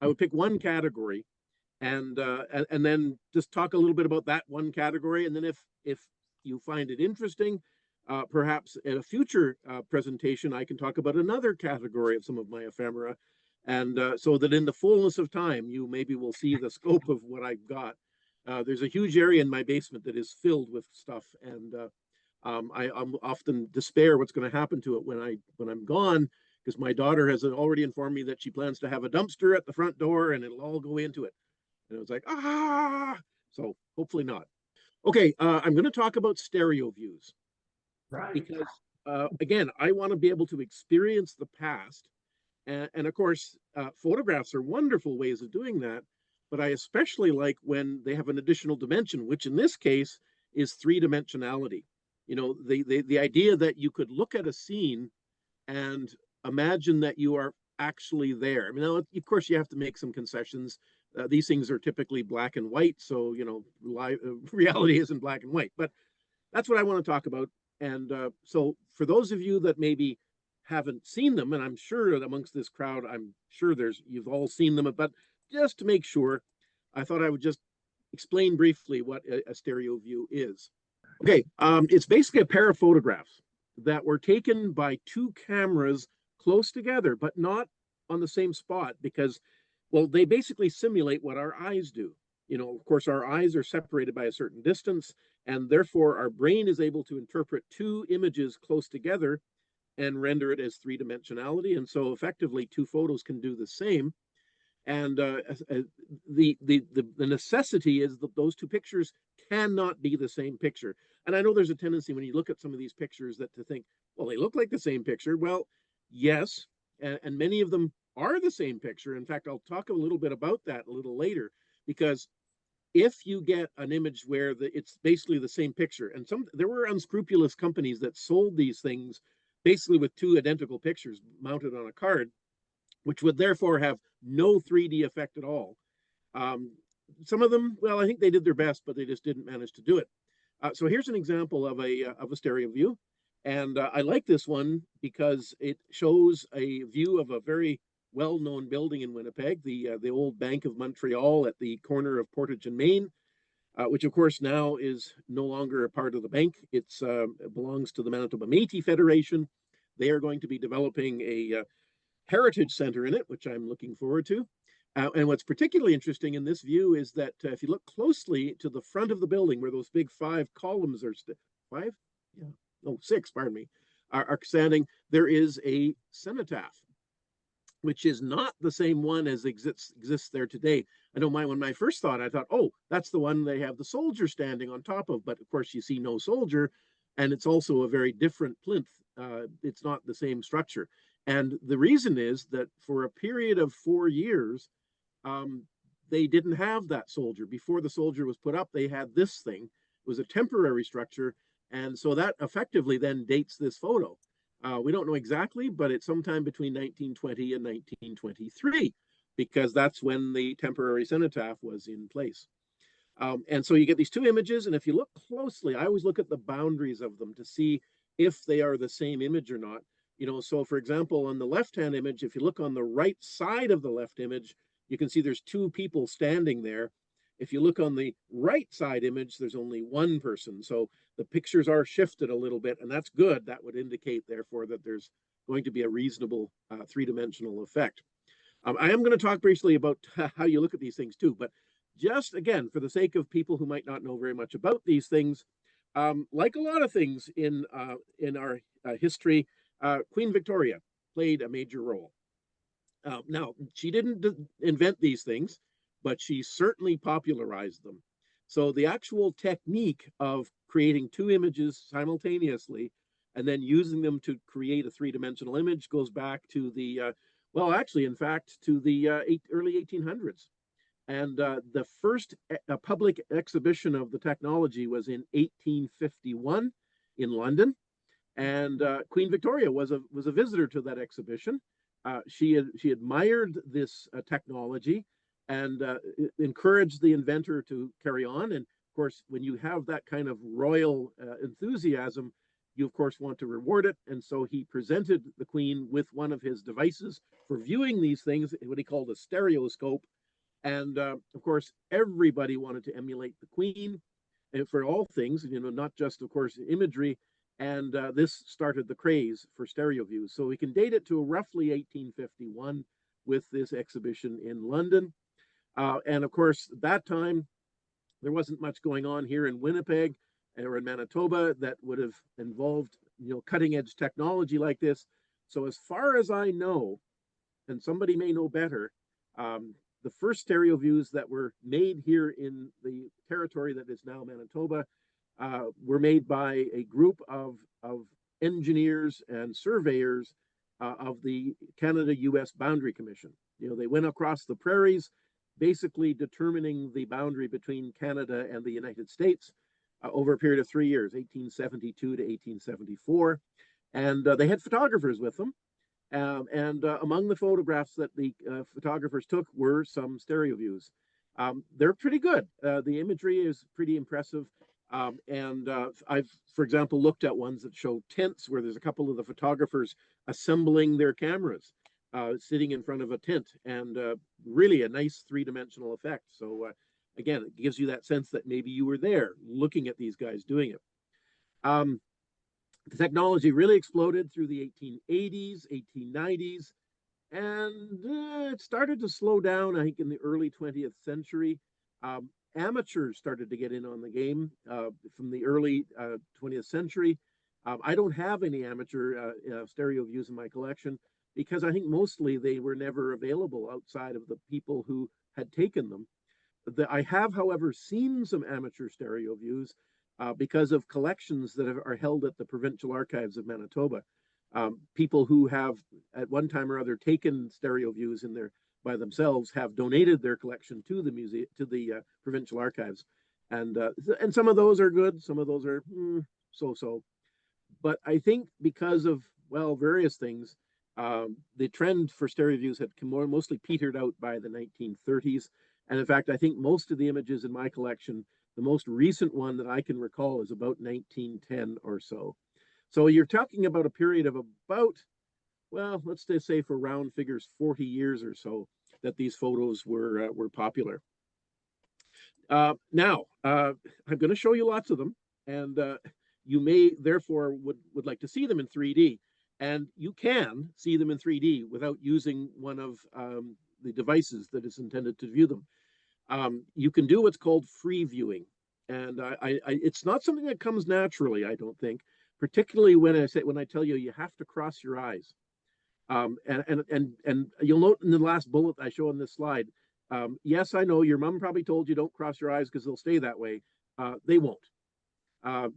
I would pick one category and then just talk a little bit about that one category. And then if you find it interesting, perhaps in a future presentation, I can talk about another category of some of my ephemera. And so that in the fullness of time, you maybe will see the scope of what I've got. There's a huge area in my basement that is filled with stuff, and I'm often despair what's going to happen to it when I'm gone, because my daughter has already informed me that she plans to have a dumpster at the front door, and it'll all go into it. And it was like, so hopefully not. Okay, I'm going to talk about stereo views Right. because, again, I want to be able to experience the past. And of course, photographs are wonderful ways of doing that. But I especially like when they have an additional dimension, which in this case is three dimensionality. You know, the idea that you could look at a scene and imagine that you are actually there. I mean, now, of course, you have to make some concessions. These things are typically black and white, so you know, reality isn't black and white. But that's what I want to talk about. And so, for those of you that maybe haven't seen them, and I'm sure amongst this crowd, I'm sure you've all seen them, but just to make sure, I thought I would just explain briefly what a stereo view is. Okay, it's basically a pair of photographs that were taken by two cameras close together, but not on the same spot because, well, they basically simulate what our eyes do. You know, of course, our eyes are separated by a certain distance, and therefore our brain is able to interpret two images close together and render it as three dimensionality. And so effectively, two photos can do the same. And the necessity is that those two pictures cannot be the same picture. And I know there's a tendency when you look at some of these pictures that to think, well, they look like the same picture. Well, yes, and many of them are the same picture. In fact, I'll talk a little bit about that a little later, because if you get an image where it's basically the same picture, and there were unscrupulous companies that sold these things basically with two identical pictures mounted on a card, which would therefore have no 3D effect at all. Some of them, well, I think they did their best, but they just didn't manage to do it. So here's an example of a stereo view. And I like this one because it shows a view of a very well-known building in Winnipeg, the old Bank of Montreal at the corner of Portage and Main, which of course now is no longer a part of the bank. It belongs to the Manitoba Métis Federation. They are going to be developing a heritage center in it, which I'm looking forward to. And what's particularly interesting in this view is that if you look closely to the front of the building where those big five columns are, five? Yeah, no, six, pardon me, are standing, there is a cenotaph, which is not the same one as exists there today. I know when my first thought, I thought, oh, that's the one they have the soldier standing on top of. But of course, you see no soldier, and it's also a very different plinth. It's not the same structure. And the reason is that for a period of 4 years, they didn't have that soldier. Before the soldier was put up, they had this thing. It was a temporary structure. And so that effectively then dates this photo. We don't know exactly, but it's sometime between 1920 and 1923, because that's when the temporary cenotaph was in place. And so you get these two images, and if you look closely, I always look at the boundaries of them to see if they are the same image or not. You know, so for example, on the left-hand image, if you look on the right side of the left image, you can see there's two people standing there. If you look on the right side image, there's only one person. So the pictures are shifted a little bit, and that's good. That would indicate, therefore, that there's going to be a reasonable three-dimensional effect. I am going to talk briefly about how you look at these things too, but just again, for the sake of people who might not know very much about these things, like a lot of things in our history, Queen Victoria played a major role. Now, she didn't invent these things, but she certainly popularized them. So the actual technique of creating two images simultaneously and then using them to create a three-dimensional image goes back to well, actually, in fact, to the early 1800s. And the first public exhibition of the technology was in 1851 in London. And Queen Victoria was a visitor to that exhibition. She admired this technology and encouraged the inventor to carry on. And of course, when you have that kind of royal enthusiasm, you of course want to reward it. And so he presented the Queen with one of his devices for viewing these things, what he called a stereoscope. And of course, everybody wanted to emulate the Queen for all things, not just, of course, imagery. And this started the craze for stereo views. So we can date it to roughly 1851 with this exhibition in London. And of course, at that time, there wasn't much going on here in Winnipeg or in Manitoba that would have involved, cutting edge technology like this. So as far as I know, and somebody may know better, the first stereo views that were made here in the territory that is now Manitoba were made by a group of engineers and surveyors of the Canada-US Boundary Commission. They went across the prairies, basically determining the boundary between Canada and the United States over a period of 3 years, 1872 to 1874. And they had photographers with them. And among the photographs that the photographers took were some stereo views. They're pretty good. The imagery is pretty impressive. And I've, for example, looked at ones that show tents where there's a couple of the photographers assembling their cameras, sitting in front of a tent, and really a nice three-dimensional effect. So again, it gives you that sense that maybe you were there looking at these guys doing it. The technology really exploded through the 1880s, 1890s, and it started to slow down, I think, in the early 20th century. Amateurs started to get in on the game from the early 20th century. I don't have any amateur stereo views in my collection because I think mostly they were never available outside of the people who had taken them. I have, however, seen some amateur stereo views because of collections that are held at the Provincial Archives of Manitoba. People who have at one time or other taken stereo views by themselves have donated their collection to the museum, to the Provincial Archives. And some of those are good, some of those are so-so. But I think because of, well, various things, the trend for stereo views had mostly petered out by the 1930s. And in fact, I think most of the images in my collection, the most recent one that I can recall is about 1910 or so. So you're talking about a period of about, well, let's just say for round figures, 40 years or so that these photos were popular. Now, I'm going to show you lots of them, and you may therefore would like to see them in 3D. And you can see them in 3D without using one of the devices that is intended to view them. You can do what's called free viewing. And it's not something that comes naturally, I don't think, particularly when I tell you you have to cross your eyes. And you'll note in the last bullet I show on this slide, yes, I know your mom probably told you don't cross your eyes because they'll stay that way. They won't.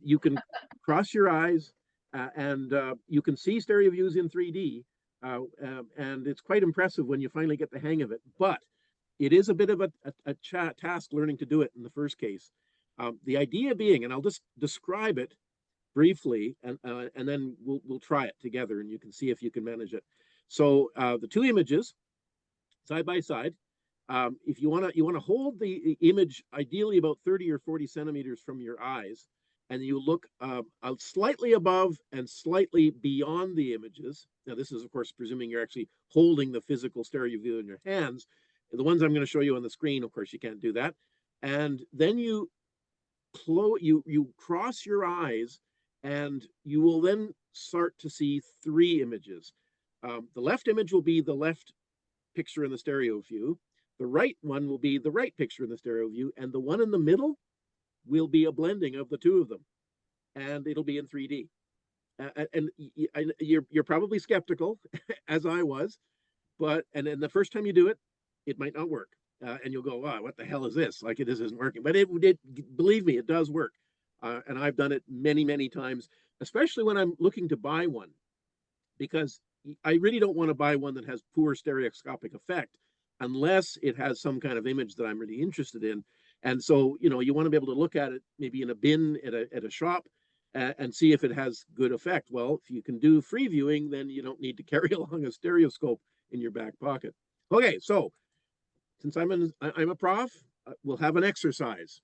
You can cross your eyes and you can see stereo views in 3D. And it's quite impressive when you finally get the hang of it. But it is a bit of a task learning to do it in the first case. The idea being, and I'll just describe it briefly, and then we'll try it together, and you can see if you can manage it. So the two images side by side. If you want to hold the image ideally about 30 or 40 centimeters from your eyes, and you look slightly above and slightly beyond the images. Now, this is, of course, presuming you're actually holding the physical stereo view in your hands. The ones I'm going to show you on the screen, of course, you can't do that. And then you cross your eyes, and you will then start to see three images. The left image will be the left picture in the stereo view. The right one will be the right picture in the stereo view. And the one in the middle will be a blending of the two of them. And it'll be in 3D. And you're probably skeptical, as I was. And the first time you do it, it might not work. And you'll go, wow, what the hell is this? Like, this isn't working. But believe me, it does work. And I've done it many, many times, especially when I'm looking to buy one, because I really don't want to buy one that has poor stereoscopic effect unless it has some kind of image that I'm really interested in. And so, you want to be able to look at it maybe in a bin at a shop and see if it has good effect. Well, if you can do free viewing, then you don't need to carry along a stereoscope in your back pocket. Okay, so since I'm a prof, we'll have an exercise.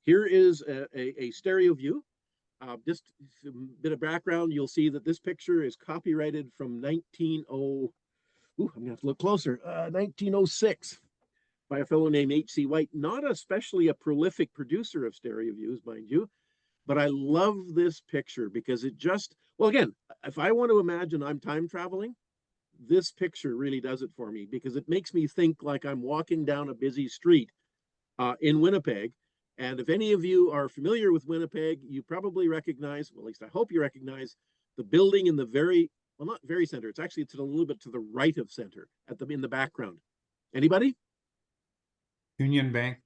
Here is a stereo view. Just a bit of background, you'll see that this picture is copyrighted from 1900, I'm gonna have to look closer, 1906, by a fellow named H.C. White, not especially a prolific producer of stereo views, mind you, but I love this picture because it just, well, again, if I want to imagine I'm time traveling, this picture really does it for me because it makes me think like I'm walking down a busy street in Winnipeg. And if any of you are familiar with Winnipeg, you probably recognize, well, at least I hope you recognize, the building in the very, well, not very center. It's actually a little bit to the right of center, in the background. Anybody? Union Bank.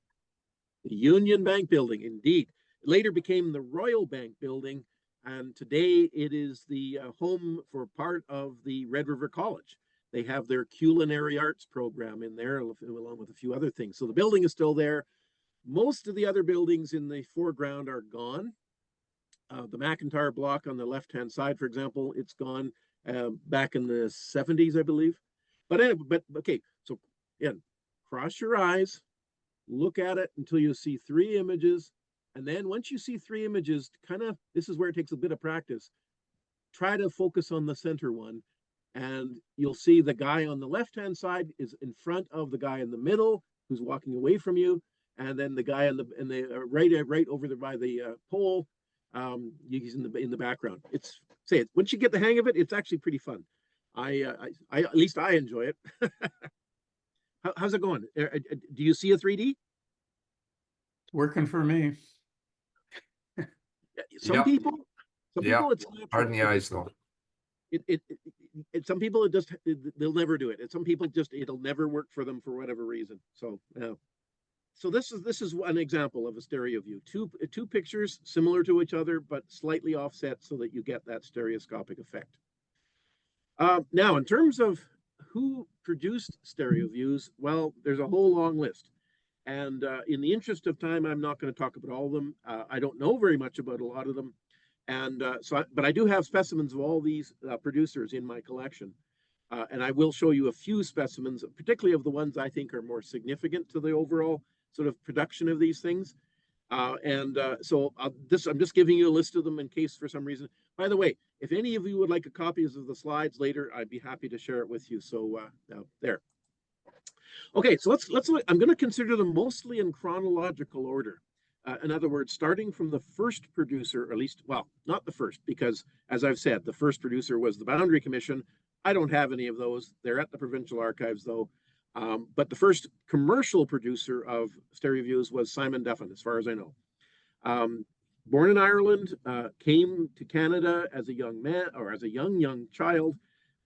The Union Bank building, indeed. It later became the Royal Bank building, and today it is the home for part of the Red River College. They have their culinary arts program in there, along with a few other things. So the building is still there. Most of the other buildings in the foreground are gone. The McIntyre block on the left-hand side, for example, it's gone back in the 70s, I believe. But anyway, okay, so again, cross your eyes, look at it until you see 3 images. And then once you see 3 images, this is where it takes a bit of practice. Try to focus on the center one. And you'll see the guy on the left-hand side is in front of the guy in the middle who's walking away from you. And then the guy on the right over there by the pole, he's in the background. Once you get the hang of it, it's actually pretty fun. At least I enjoy it. How's it going? Do you see a 3D? Working for me. Some people, it's hard in the eyes though. Some people they'll never do it. And some people it'll never work for them for whatever reason. So so this is an example of a stereo view. Two pictures similar to each other but slightly offset so that you get that stereoscopic effect. Now, in terms of who produced stereo views, well, there's a whole long list. And in the interest of time, I'm not going to talk about all of them. I don't know very much about a lot of them. And but I do have specimens of all these producers in my collection. And I will show you a few specimens, particularly of the ones I think are more significant to the overall sort of production of these things. So I'm just giving you a list of them in case for some reason. By the way, if any of you would like a copy of the slides later, I'd be happy to share it with you. So there. Okay, so let's look. I'm going to consider them mostly in chronological order. In other words, starting from the first producer, or at least, well, not the first, because as I've said, the first producer was the Boundary Commission. I don't have any of those. They're at the Provincial Archives, though. But the first commercial producer of stereo views was Simon Duffin, as far as I know. Born in Ireland, came to Canada as a young man, or as a young child,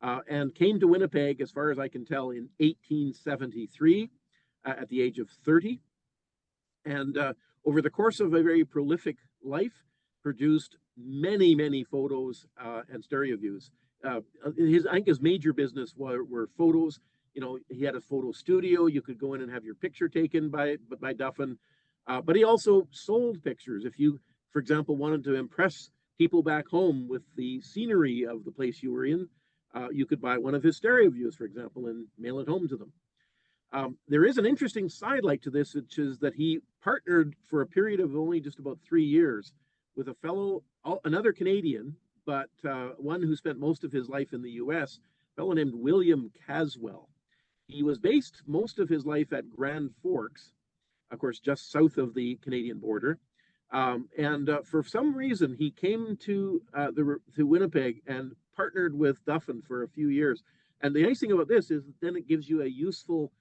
and came to Winnipeg, as far as I can tell, in 1873 at the age of 30. And over the course of a very prolific life, produced many photos and stereo views. I think his major business were photos. You know, he had a photo studio. You could go in and have your picture taken by Duffin. But he also sold pictures. If you, for example, wanted to impress people back home with the scenery of the place you were in, you could buy one of his stereo views, for example, and mail it home to them. There is an interesting sidelight to this, which is that he partnered for a period of only just about 3 years with another Canadian, but one who spent most of his life in the US, a fellow named William Caswell. He was based most of his life at Grand Forks, of course, just south of the Canadian border. For some reason, he came to Winnipeg and partnered with Duffin for a few years. And the nice thing about this is then it gives you a useful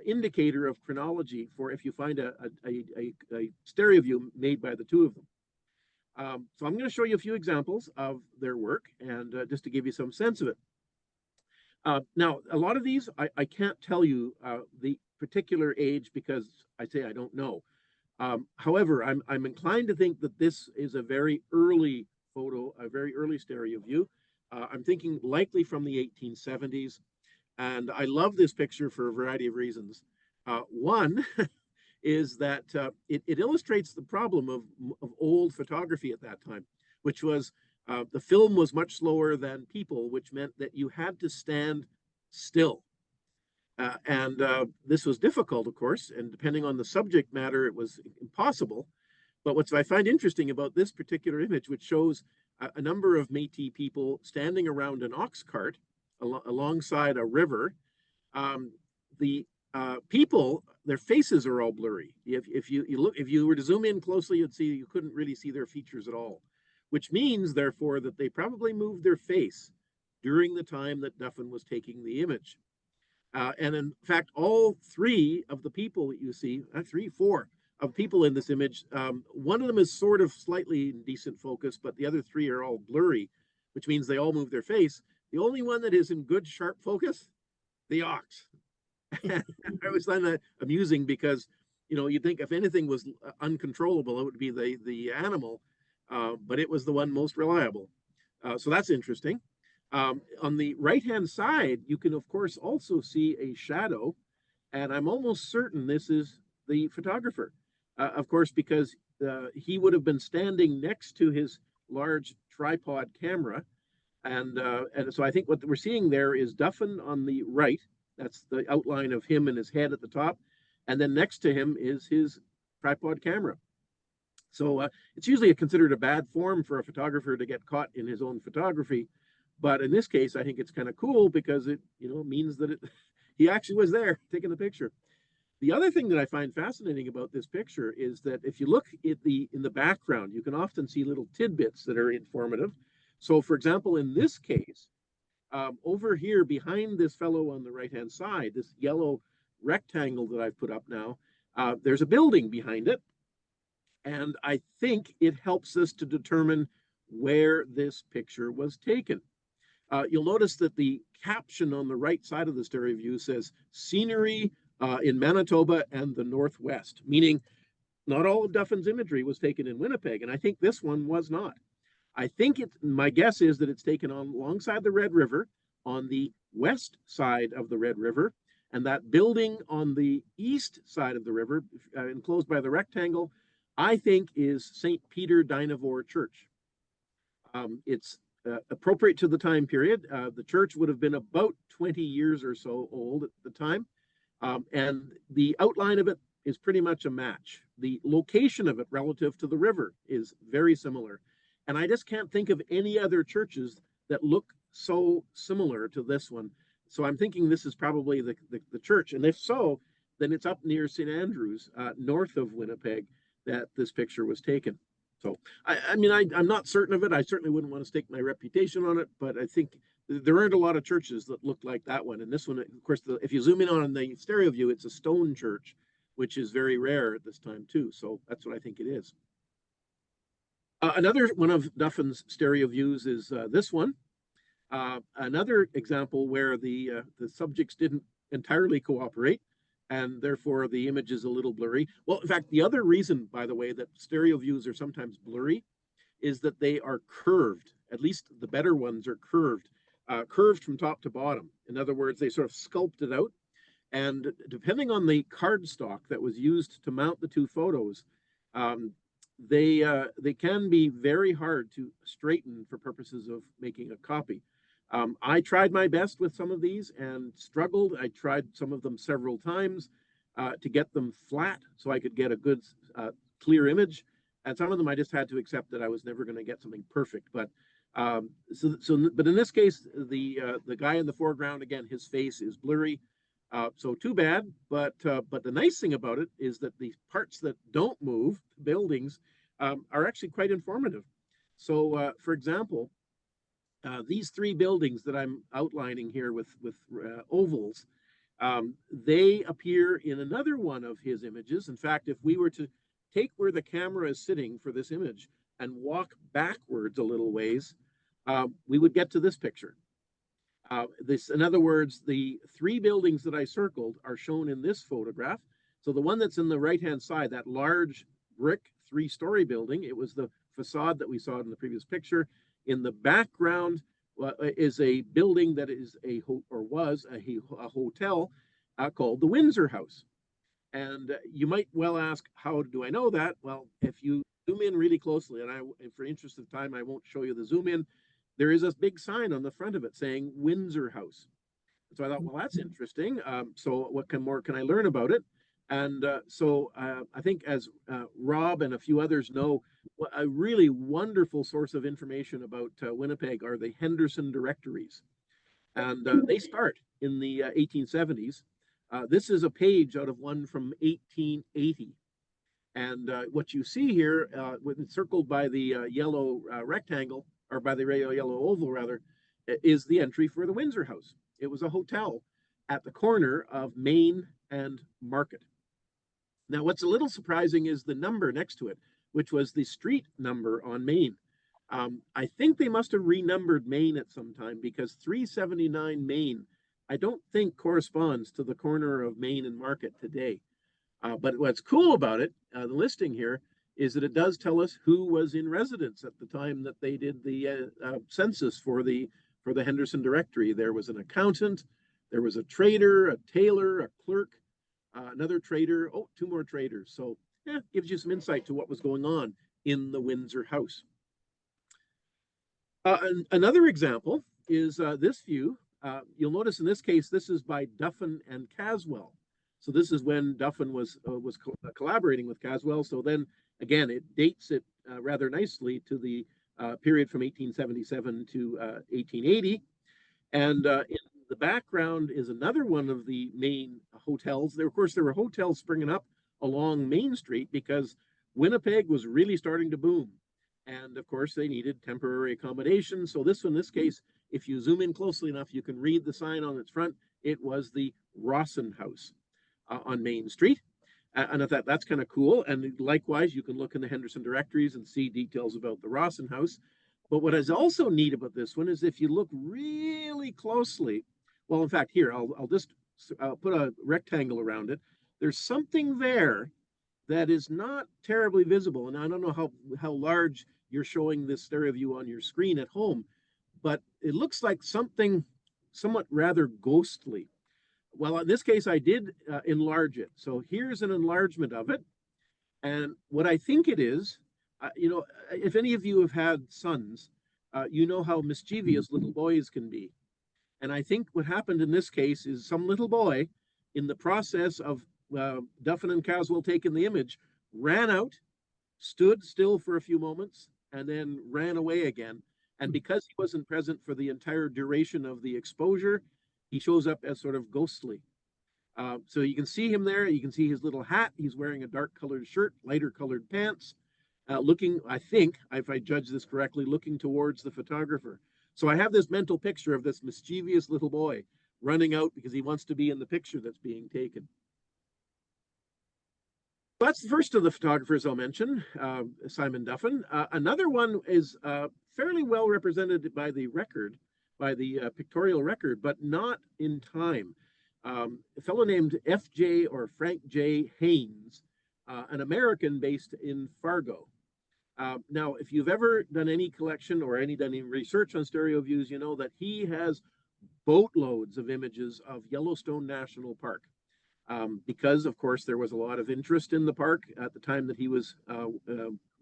indicator of chronology for if you find a stereo view made by the two of them. So I'm going to show you a few examples of their work and just to give you some sense of it. Now, a lot of these, I can't tell you the particular age because I don't know. However, I'm inclined to think that this is a very early photo, a very early stereo view. I'm thinking likely from the 1870s. And I love this picture for a variety of reasons. One is that it illustrates the problem of old photography at that time, which was the film was much slower than people, which meant that you had to stand still. This was difficult, of course, and depending on the subject matter, it was impossible. But what I find interesting about this particular image, which shows a number of Métis people standing around an ox cart alongside a river, the people, their faces are all blurry. If you were to zoom in closely, you'd see you couldn't really see their features at all, which means, therefore, that they probably moved their face during the time that Duffin was taking the image. And in fact, all three of the people that you see, four of people in this image, one of them is sort of slightly in decent focus, but the other three are all blurry, which means they all move their face. The only one that is in good, sharp focus, the ox. I always find that amusing because, you'd think if anything was uncontrollable, it would be the animal, but it was the one most reliable. So that's interesting. On the right-hand side, you can, of course, also see a shadow, and I'm almost certain this is the photographer, of course, because he would have been standing next to his large tripod camera, and so I think what we're seeing there is Duffin on the right. That's the outline of him and his head at the top, and then next to him is his tripod camera. So it's usually considered a bad form for a photographer to get caught in his own photography. But in this case, I think it's kind of cool because it, means that he actually was there taking the picture. The other thing that I find fascinating about this picture is that if you look at in the background, you can often see little tidbits that are informative. So, for example, in this case, over here behind this fellow on the right-hand side, this yellow rectangle that I've put up now, there's a building behind it. And I think it helps us to determine where this picture was taken. You'll notice that the caption on the right side of the stereo view says scenery in Manitoba and the Northwest, meaning not all of Duffin's imagery was taken in Winnipeg, and I think this one was not. I think my guess is that it's taken alongside the Red River on the west side of the Red River, and that building on the east side of the river, enclosed by the rectangle, I think is St. Peter Dynevor Church. It's appropriate to the time period. The church would have been about 20 years or so old at the time, and the outline of it is pretty much a match. The location of it relative to the river is very similar. And I just can't think of any other churches that look so similar to this one. So I'm thinking this is probably the church. And if so, then it's up near St. Andrews, north of Winnipeg, that this picture was taken. So, I'm not certain of it. I certainly wouldn't want to stake my reputation on it, but I think there aren't a lot of churches that look like that one. And this one, of course, if you zoom in on the stereo view, it's a stone church, which is very rare at this time too. So that's what I think it is. Another one of Duffin's stereo views is this one. Another example where the subjects didn't entirely cooperate, and therefore the image is a little blurry. Well, in fact, the other reason, by the way, that stereo views are sometimes blurry is that they are curved. At least the better ones are curved, curved from top to bottom. In other words, they sort of sculpted out. And depending on the cardstock that was used to mount the two photos, they can be very hard to straighten for purposes of making a copy. I tried my best with some of these and struggled. I tried some of them several times to get them flat so I could get a good clear image. And some of them I just had to accept that I was never going to get something perfect. But but in this case, the guy in the foreground, again, his face is blurry. So too bad, but the nice thing about it is that the parts that don't move, buildings, are actually quite informative. So, for example, these three buildings that I'm outlining here with ovals, they appear in another one of his images. In fact, if we were to take where the camera is sitting for this image and walk backwards a little ways, we would get to this picture. In other words, the three buildings that I circled are shown in this photograph. So the one that's in the right-hand side, that large brick three-story building, it was the facade that we saw in the previous picture. In the background is a building that is was a hotel called the Windsor House. And you might well ask, how do I know that? Well, if you zoom in really closely, and for interest of time, I won't show you the zoom in, there is a big sign on the front of it saying Windsor House. So I thought, well, that's interesting. So what more can I learn about it? And I think, as Rob and a few others know, a really wonderful source of information about Winnipeg are the Henderson directories. And they start in the 1870s. This is a page out of one from 1880. And what you see here, circled by the yellow rectangle, or by the yellow oval rather, is the entry for the Windsor House. It was a hotel at the corner of Main and Market. Now, what's a little surprising is the number next to it, which was the street number on Main. I think they must have renumbered Main at some time, because 379 Main, I don't think corresponds to the corner of Main and Market today. But what's cool about it, the listing here, is that it does tell us who was in residence at the time that they did the census for the Henderson directory. There was an accountant, there was a trader, a tailor, a clerk, another trader, two more traders. So yeah, gives you some insight to what was going on in the Windsor House. Another example is this view. You'll notice in this case, this is by Duffin and Caswell. So this is when Duffin was collaborating with Caswell. So then again, it dates it rather nicely to the period from 1877 to 1880. And in the background is another one of the main hotels. Of course, there were hotels springing up along Main Street because Winnipeg was really starting to boom. And of course, they needed temporary accommodation. So this one, in this case, if you zoom in closely enough, you can read the sign on its front. It was the Rawson House on Main Street. And I thought that's kind of cool. And likewise, you can look in the Henderson directories and see details about the Rawson House. But what is also neat about this one is if you look really closely, well, in fact, here, I'll just put a rectangle around it. There's something there that is not terribly visible. And I don't know how large you're showing this stereo view on your screen at home, but it looks like something somewhat rather ghostly. Well, in this case, I did enlarge it. So here's an enlargement of it. And what I think it is, if any of you have had sons, you know how mischievous little boys can be. And I think what happened in this case is some little boy, in the process of Duffin and Caswell taking the image, ran out, stood still for a few moments, and then ran away again. And because he wasn't present for the entire duration of the exposure, he shows up as sort of ghostly. So you can see him there. You can see his little hat. He's wearing a dark colored shirt, lighter colored pants, looking, I think, if I judge this correctly, looking towards the photographer. So I have this mental picture of this mischievous little boy running out because he wants to be in the picture that's being taken. That's the first of the photographers I'll mention, Simon Duffin. Another one is fairly well represented by the record, by the pictorial record, but not in time. A fellow named F.J. or Frank J. Haynes, an American based in Fargo. Now, if you've ever done any collection or done any research on stereo views, you know that he has boatloads of images of Yellowstone National Park. Because, of course, there was a lot of interest in the park at the time that he was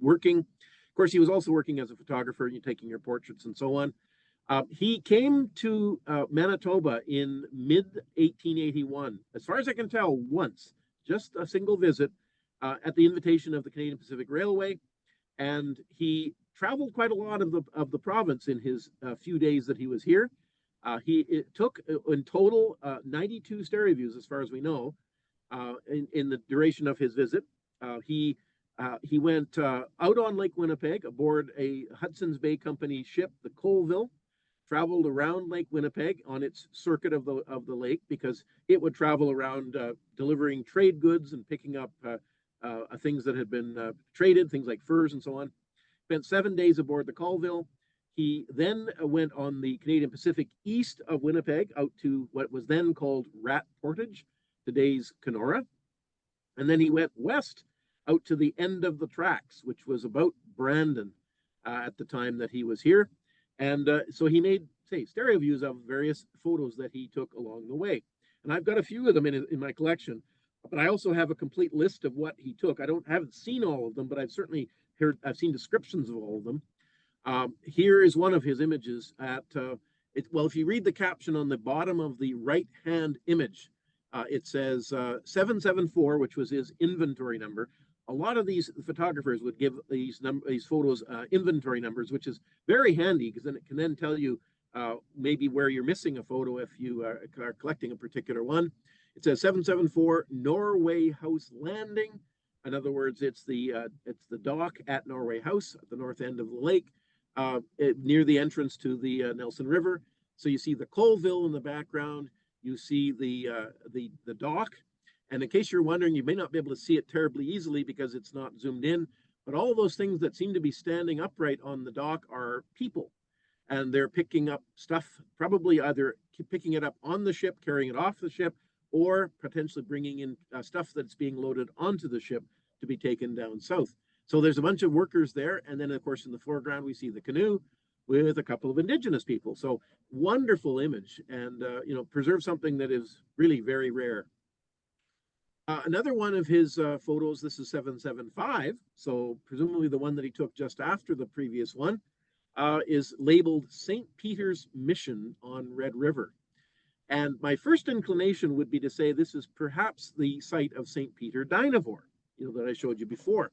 working. Of course, he was also working as a photographer, taking your portraits and so on. He came to Manitoba in mid-1881, as far as I can tell, once, just a single visit at the invitation of the Canadian Pacific Railway. And he traveled quite a lot of the province in his few days that he was here. It took in total 92 stereo views, as far as we know, in the duration of his visit. He went out on Lake Winnipeg aboard a Hudson's Bay Company ship, the Colville, traveled around Lake Winnipeg on its circuit of the lake, because it would travel around delivering trade goods and picking up things that had been traded, things like furs and so on. Spent 7 days aboard the Colville. He then went on the Canadian Pacific east of Winnipeg out to what was then called Rat Portage, today's Kenora. And then he went west out to the end of the tracks, which was about Brandon at the time that he was here. And so he made, stereo views of various photos that he took along the way. And I've got a few of them in my collection, but I also have a complete list of what he took. I haven't seen all of them, but I've certainly I've seen descriptions of all of them. Here is one of his images at, well, if you read the caption on the bottom of the right-hand image, It says 774, which was his inventory number. A lot of these photographers would give these photos inventory numbers, which is very handy because then it can then tell you maybe where you're missing a photo if you are collecting a particular one. It says 774 Norway House Landing. In other words, it's the dock at Norway House at the north end of the lake, near the entrance to the Nelson River. So you see the Colville in the background. You see the dock. And in case you're wondering, you may not be able to see it terribly easily because it's not zoomed in, but all those things that seem to be standing upright on the dock are people. And they're picking up stuff, probably either picking it up on the ship, carrying it off the ship, or potentially bringing in stuff that's being loaded onto the ship to be taken down south. So there's a bunch of workers there. And then, of course, in the foreground, we see the canoe with a couple of indigenous people. So wonderful image, and preserve something that is really very rare. Another one of his photos, this is 775, so presumably the one that he took just after the previous one, is labeled St. Peter's Mission on Red River. And my first inclination would be to say this is perhaps the site of St. Peter Dynevor, that I showed you before,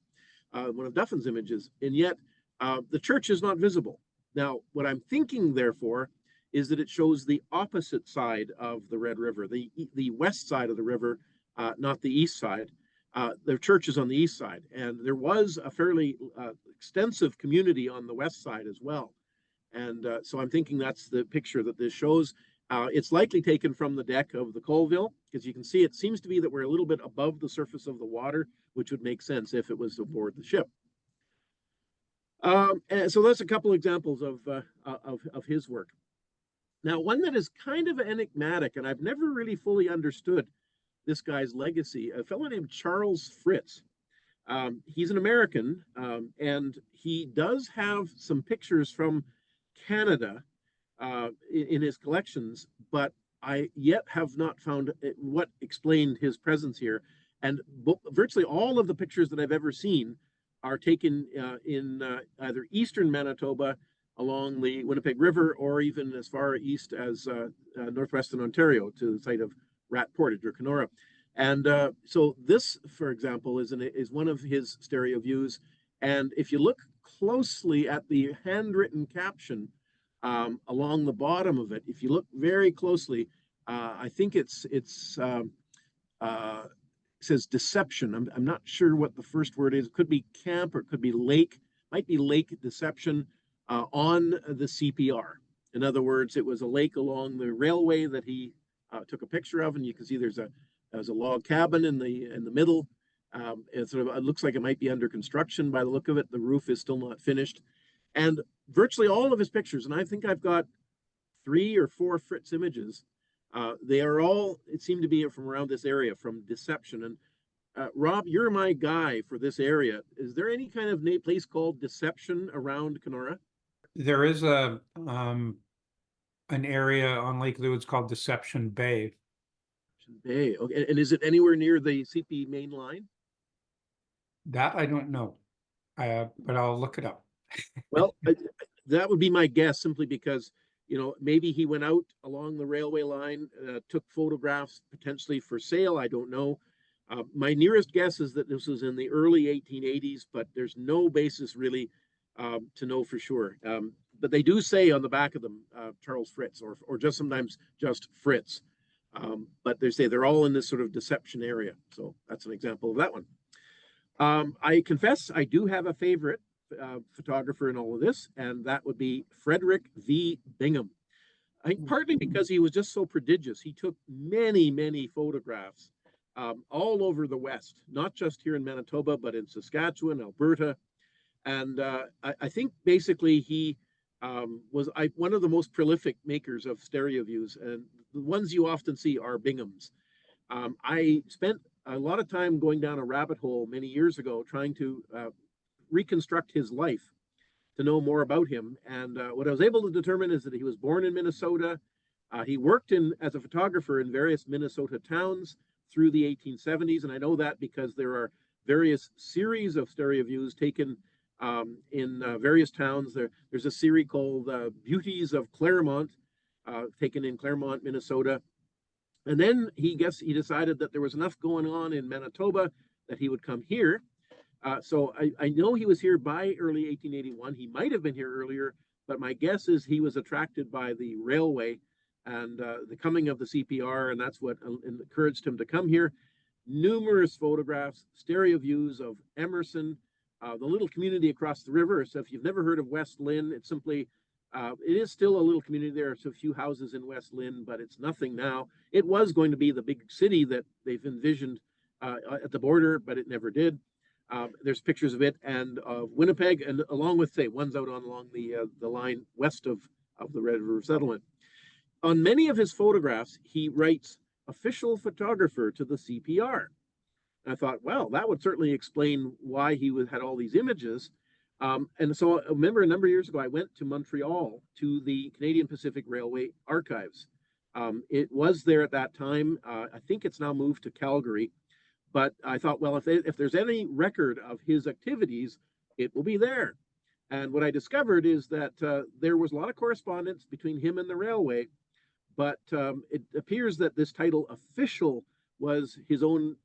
one of Duffin's images, and yet the church is not visible. Now, what I'm thinking, therefore, is that it shows the opposite side of the Red River, the west side of the river, not the east side. The church is on the east side, and there was a fairly extensive community on the west side as well. And so I'm thinking that's the picture that this shows. It's likely taken from the deck of the Colville, because you can see it seems to be that we're a little bit above the surface of the water, which would make sense if it was aboard the ship. And so that's a couple examples of his work. Now, one that is kind of enigmatic, and I've never really fully understood this guy's legacy, a fellow named Charles Fritz. He's an American, and he does have some pictures from Canada in his collections, but I yet have not found what explained his presence here. And virtually all of the pictures that I've ever seen are taken in either eastern Manitoba along the Winnipeg River, or even as far east as northwestern Ontario to the site of Rat Portage or Kenora. And so this, for example, is one of his stereo views. And if you look closely at the handwritten caption along the bottom of it, if you look very closely, I think it says deception. I'm not sure what the first word is. It could be camp or it could be lake. Might be lake deception on the CPR. In other words, it was a lake along the railway that he took a picture of, and you can see there's a log cabin in the middle. It looks like it might be under construction by the look of it. The roof is still not finished, and virtually all of his pictures, and I think I've got 3 or 4 Fritz images. They are all, it seemed to be from around this area, from Deception. And Rob, you're my guy for this area. Is there any kind of place called Deception around Kenora? There is an area on Lake Lewis called Deception Bay. Bay. Okay. And is it anywhere near the CP main line? That I don't know, but I'll look it up. Well, that would be my guess, simply because, maybe he went out along the railway line, took photographs potentially for sale. I don't know. My nearest guess is that this was in the early 1880s, but there's no basis really to know for sure. But they do say on the back of them, Charles Fritz, or just sometimes just Fritz. But they say they're all in this sort of Deception area. So that's an example of that one. I confess I do have a favorite photographer in all of this, and that would be Frederick V. Bingham. I think partly because he was just so prodigious. He took many, many photographs all over the West, not just here in Manitoba, but in Saskatchewan, Alberta. And I think basically he was one of the most prolific makers of stereo views, and the ones you often see are Bingham's. I spent a lot of time going down a rabbit hole many years ago trying to reconstruct his life to know more about him. And what I was able to determine is that he was born in Minnesota. He worked as a photographer in various Minnesota towns through the 1870s. And I know that because there are various series of stereo views taken in various towns. There's a series called Beauties of Claremont, taken in Claremont, Minnesota. And then he decided that there was enough going on in Manitoba that he would come here. So I know he was here by early 1881. He might have been here earlier, but my guess is he was attracted by the railway and the coming of the CPR, and that's what encouraged him to come here. Numerous photographs, stereo views of Emerson, the little community across the river. So if you've never heard of West Lynn, it's simply, it is still a little community. There are a few houses in West Lynn, but it's nothing now. It was going to be the big city that they've envisioned at the border, but it never did. There's pictures of it and of Winnipeg, and along with, say, one's out on along the line west of the Red River settlement. On many of his photographs, he writes official photographer to the CPR. And I thought, well, that would certainly explain why he had all these images. And so I remember a number of years ago, I went to Montreal to the Canadian Pacific Railway archives. It was there at that time. I think it's now moved to Calgary. But I thought, well, if there's any record of his activities, it will be there. And what I discovered is that there was a lot of correspondence between him and the railway, but it appears that this title official was his own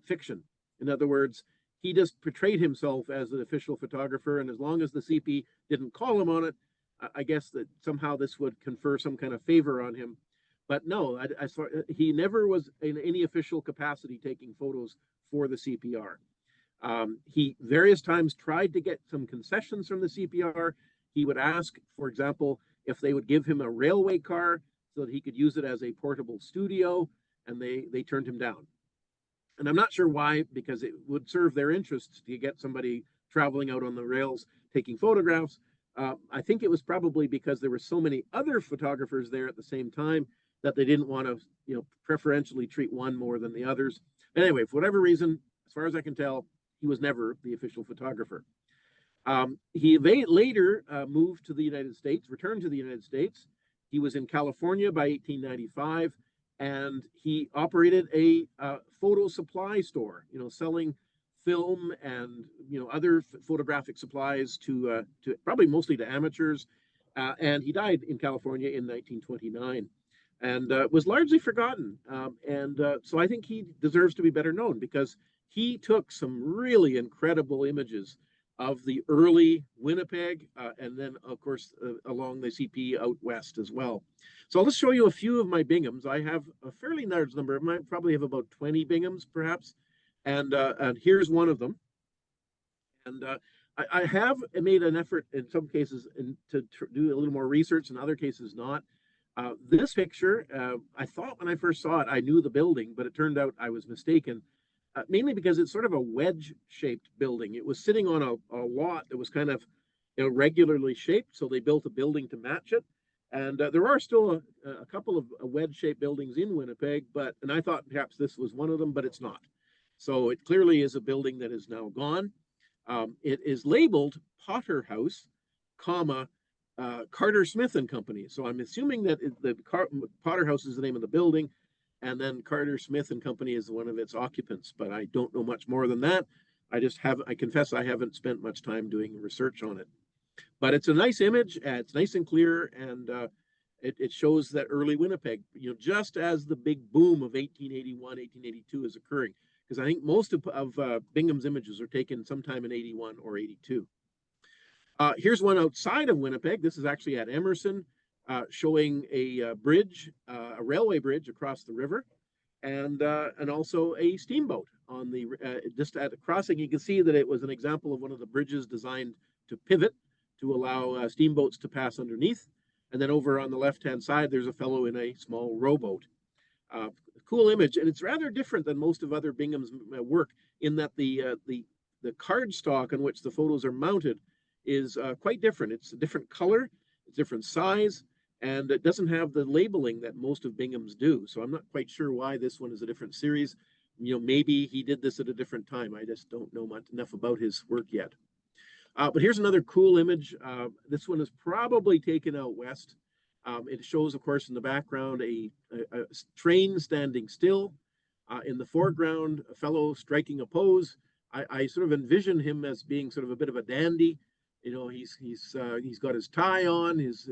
fiction. In other words, he just portrayed himself as an official photographer, and as long as the CP didn't call him on it, I guess that somehow this would confer some kind of favor on him. But no, he never was in any official capacity taking photos for the CPR. He various times tried to get some concessions from the CPR. He would ask, for example, if they would give him a railway car so that he could use it as a portable studio, and they turned him down. And I'm not sure why, because it would serve their interests to get somebody traveling out on the rails taking photographs. I think it was probably because there were so many other photographers there at the same time that they didn't want to, preferentially treat one more than the others. Anyway, for whatever reason, as far as I can tell, he was never the official photographer. He later moved to the United States, returned to the United States. He was in California by 1895, and he operated a photo supply store, selling film and other photographic supplies to probably mostly to amateurs. And he died in California in 1929. And was largely forgotten. So I think he deserves to be better known because he took some really incredible images of the early Winnipeg and then, of course, along the CP out west as well. So I'll just show you a few of my Binghams. I have a fairly large number. I probably have about 20 Binghams, perhaps. And here's one of them. And I have made an effort in some cases to do a little more research, in other cases not. This picture, I thought when I first saw it, I knew the building, but it turned out I was mistaken, mainly because it's sort of a wedge-shaped building. It was sitting on a lot that was kind of regularly shaped, so they built a building to match it. And there are still a couple of wedge-shaped buildings in Winnipeg, and I thought perhaps this was one of them, but it's not. So it clearly is a building that is now gone. It is labeled Potter House, comma, Carter Smith and Company. So I'm assuming that Potter House is the name of the building, and then Carter Smith and Company is one of its occupants. But I don't know much more than that. I confess I haven't spent much time doing research on it. But it's a nice image. It's nice and clear, and it shows that early Winnipeg, just as the big boom of 1881, 1882 is occurring. Because I think most of Bingham's images are taken sometime in 81 or 82. Here's one outside of Winnipeg. This is actually at Emerson, showing a bridge, a railway bridge across the river, and also a steamboat on the just at the crossing. You can see that it was an example of one of the bridges designed to pivot to allow steamboats to pass underneath. And then over on the left-hand side, there's a fellow in a small rowboat. Cool image, and it's rather different than most of other Bingham's work in that the cardstock on which the photos are mounted is quite different. It's a different color, it's different size, and it doesn't have the labeling that most of Bingham's do. So I'm not quite sure why this one is a different series. Maybe he did this at a different time. I just don't know enough about his work yet. But here's another cool image. This one is probably taken out west. It shows, of course, in the background a train standing still. In the foreground, a fellow striking a pose. I sort of envision him as being sort of a bit of a dandy. He's got his tie on, his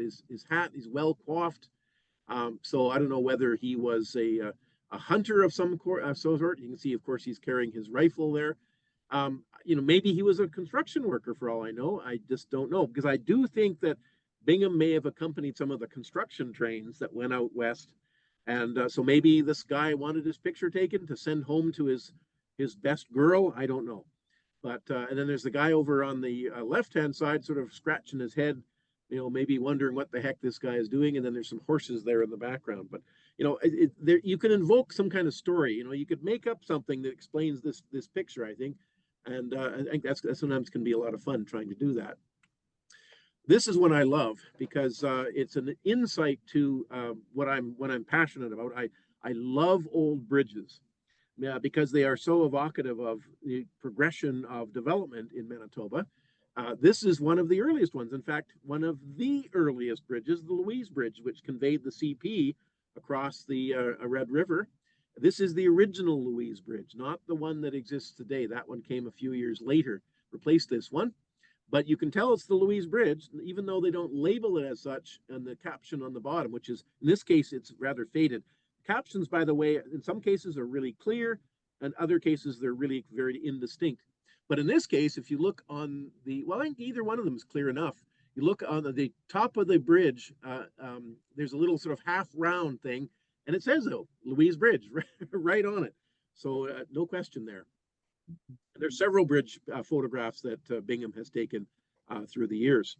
hat. He's well coiffed. So I don't know whether he was a a hunter of some sort. You can see, of course, he's carrying his rifle there. Maybe he was a construction worker for all I know. I just don't know, because I do think that Bingham may have accompanied some of the construction trains that went out west. And so maybe this guy wanted his picture taken to send home to his best girl. I don't know. But and then there's the guy over on the left-hand side, sort of scratching his head, maybe wondering what the heck this guy is doing. And then there's some horses there in the background. But there, you can invoke some kind of story. You could make up something that explains this picture, I think. And I think that sometimes can be a lot of fun trying to do that. This is one I love because it's an insight to what I'm passionate about. I love old bridges, because they are so evocative of the progression of development in Manitoba. This is one of the earliest ones. In fact, one of the earliest bridges, the Louise Bridge, which conveyed the CP across the Red River. This is the original Louise Bridge, not the one that exists today. That one came a few years later, replaced this one. But you can tell it's the Louise Bridge, even though they don't label it as such, and the caption on the bottom, which is, in this case, it's rather faded. Captions, by the way, in some cases are really clear, and other cases they're really very indistinct. But in this case, if you look on well, I think either one of them is clear enough. You look on the top of the bridge, there's a little sort of half round thing, and it says, though, Louise Bridge, right on it. So no question there. There's several bridge photographs that Bingham has taken through the years.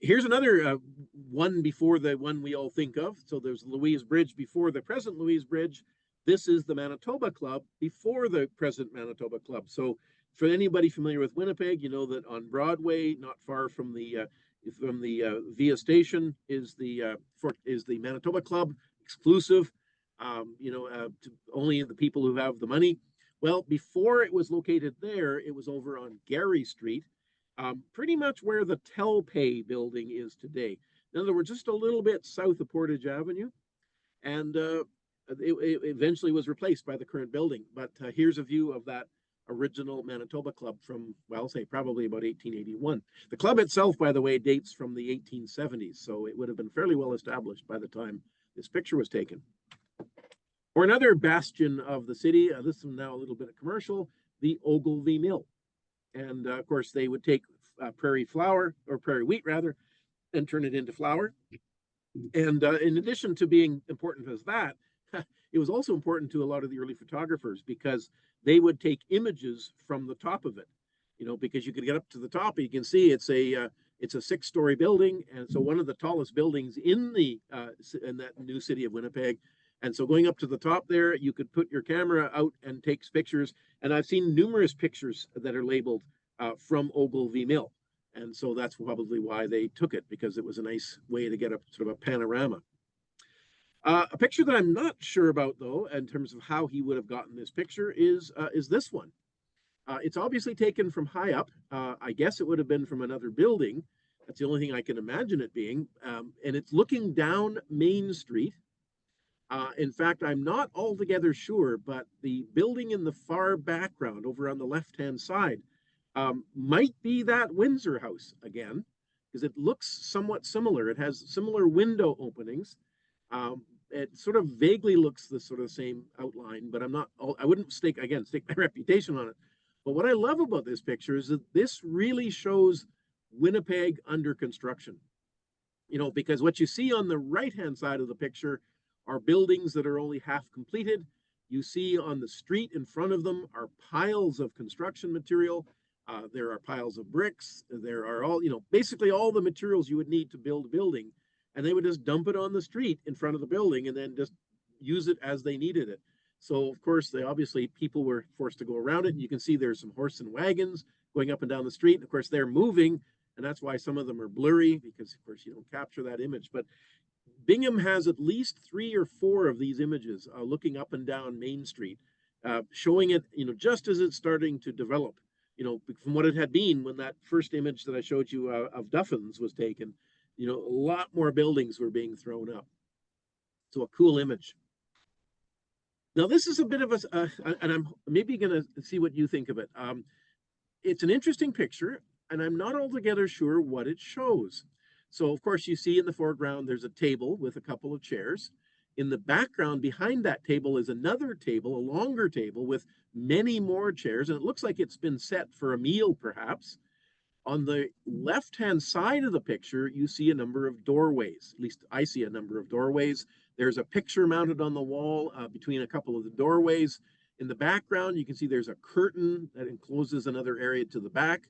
Here's another one before the one we all think of. So there's Louise Bridge before the present Louise Bridge. This is the Manitoba Club before the present Manitoba Club. So for anybody familiar with Winnipeg, you know that on Broadway, not far from the Via Station, is the Manitoba Club, exclusive. Only the people who have the money. Well, before it was located there, it was over on Gary Street, pretty much where the Telpay building is today. In other words, just a little bit south of Portage Avenue. And it eventually was replaced by the current building. But here's a view of that original Manitoba Club from, well, say probably about 1881. The club itself, by the way, dates from the 1870s. So it would have been fairly well established by the time this picture was taken. Or another bastion of the city, this is now a little bit of commercial, the Ogilvie Mill. And of course, they would take prairie flour, or prairie wheat rather, and turn it into flour. And in addition to being important as that, it was also important to a lot of the early photographers, because they would take images from the top of it, because you could get up to the top, you can see it's a 6-story building. And so one of the tallest buildings in that new city of Winnipeg. And so going up to the top there, you could put your camera out and take pictures. And I've seen numerous pictures that are labeled from Ogilvie Mill. And so that's probably why they took it, because it was a nice way to get a sort of a panorama. A picture that I'm not sure about, though, in terms of how he would have gotten this picture is this one. It's obviously taken from high up. I guess it would have been from another building. That's the only thing I can imagine it being. And it's looking down Main Street. In fact, I'm not altogether sure, but the building in the far background over on the left-hand side might be that Windsor House again, because it looks somewhat similar. It has similar window openings. It sort of vaguely looks the sort of same outline, but I wouldn't stake my reputation on it. But what I love about this picture is that this really shows Winnipeg under construction. Because what you see on the right-hand side of the picture are buildings that are only half completed. You see on the street in front of them are piles of construction material. There are piles of bricks. There are basically all the materials you would need to build a building. And they would just dump it on the street in front of the building and then just use it as they needed it. So, of course, people were forced to go around it. And you can see there's some horse and wagons going up and down the street. And of course, they're moving. And that's why some of them are blurry, because, of course, you don't capture that image. But Bingham has at least 3 or 4 of these images looking up and down Main Street, showing it, just as it's starting to develop, from what it had been when that first image that I showed you of Duffins was taken. A lot more buildings were being thrown up. So a cool image. Now, this is a bit of and I'm maybe going to see what you think of it. It's an interesting picture, and I'm not altogether sure what it shows. So, of course, you see in the foreground, there's a table with a couple of chairs. In the background behind that table is another table, a longer table with many more chairs, and it looks like it's been set for a meal, perhaps. On the left-hand side of the picture, you see a number of doorways. At least I see a number of doorways. There's a picture mounted on the wall between a couple of the doorways. In the background, you can see there's a curtain that encloses another area to the back.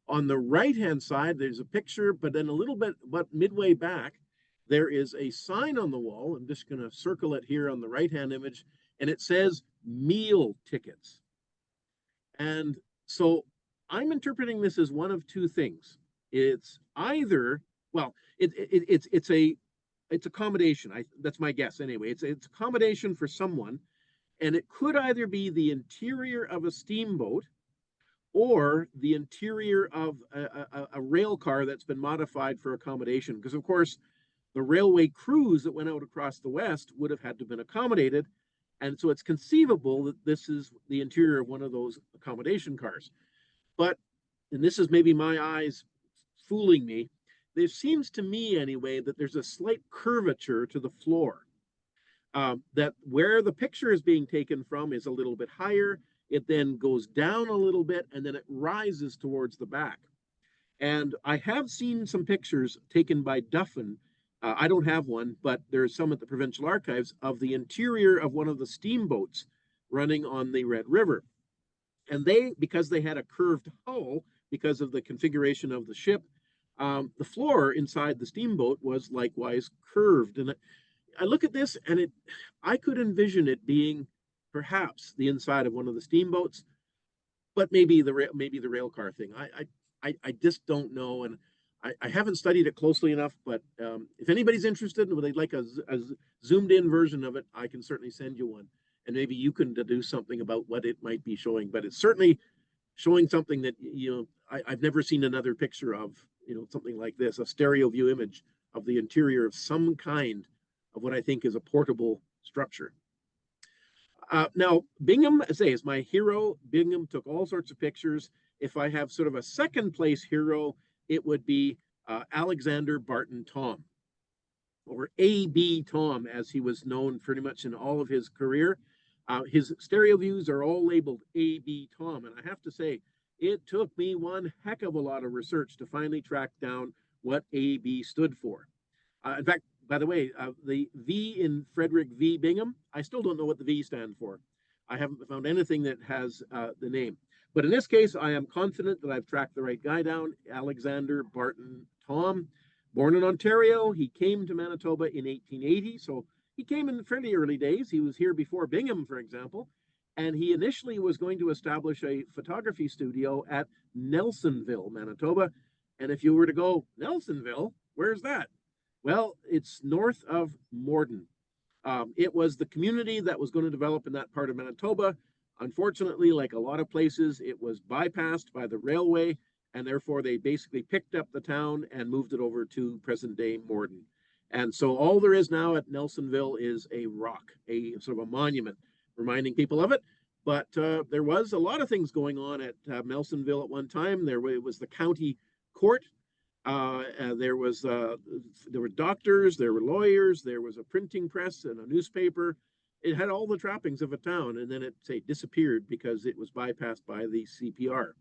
On the right-hand side, there's a picture, but then a little bit, but midway back, there is a sign on the wall. I'm just going to circle it here on the right-hand image, and it says meal tickets. And so I'm interpreting this as one of two things. It's either, well, it's accommodation. That's my guess anyway. It's accommodation for someone, and it could either be the interior of a steamboat or the interior of a rail car that's been modified for accommodation. Because of course, the railway crews that went out across the West would have had to have been accommodated. And so it's conceivable that this is the interior of one of those accommodation cars. But, and this is maybe my eyes fooling me, there seems to me anyway that there's a slight curvature to the floor. That where the picture is being taken from is a little bit higher. It then goes down a little bit and then it rises towards the back. And I have seen some pictures taken by Duffin. I don't have one, but there's some at the Provincial Archives of the interior of one of the steamboats running on the Red River. And because they had a curved hull, because of the configuration of the ship, the floor inside the steamboat was likewise curved. And I look at this and I could envision it being perhaps the inside of one of the steamboats, but maybe the rail car thing. I just don't know, and I haven't studied it closely enough. But if anybody's interested and they'd like a zoomed in version of it, I can certainly send you one, and maybe you can deduce something about what it might be showing. But it's certainly showing something that I've never seen another picture of. Something like this, a stereo view image of the interior of some kind of what I think is a portable structure. Now, Bingham, as I say, is my hero. Bingham took all sorts of pictures. If I have sort of a second place hero, it would be Alexander Barton Thom, or A.B. Thom, as he was known pretty much in all of his career. His stereo views are all labeled A.B. Thom, and I have to say, it took me one heck of a lot of research to finally track down what A.B. stood for. In fact, by the way, the V in Frederick V. Bingham, I still don't know what the V stands for. I haven't found anything that has the name. But in this case, I am confident that I've tracked the right guy down, Alexander Barton Thom. Born in Ontario, he came to Manitoba in 1880, so he came in the fairly early days. He was here before Bingham, for example, and he initially was going to establish a photography studio at Nelsonville, Manitoba. And if you were to go, Nelsonville, where's that? Well, it's north of Morden. It was the community that was going to develop in that part of Manitoba. Unfortunately, like a lot of places, it was bypassed by the railway, and therefore they basically picked up the town and moved it over to present-day Morden. And so all there is now at Nelsonville is a rock, a sort of a monument reminding people of it. But there was a lot of things going on at Nelsonville at one time. It was the county court. There were doctors, there were lawyers, there was a printing press and a newspaper. It had all the trappings of a town, and then it disappeared because it was bypassed by the CPR.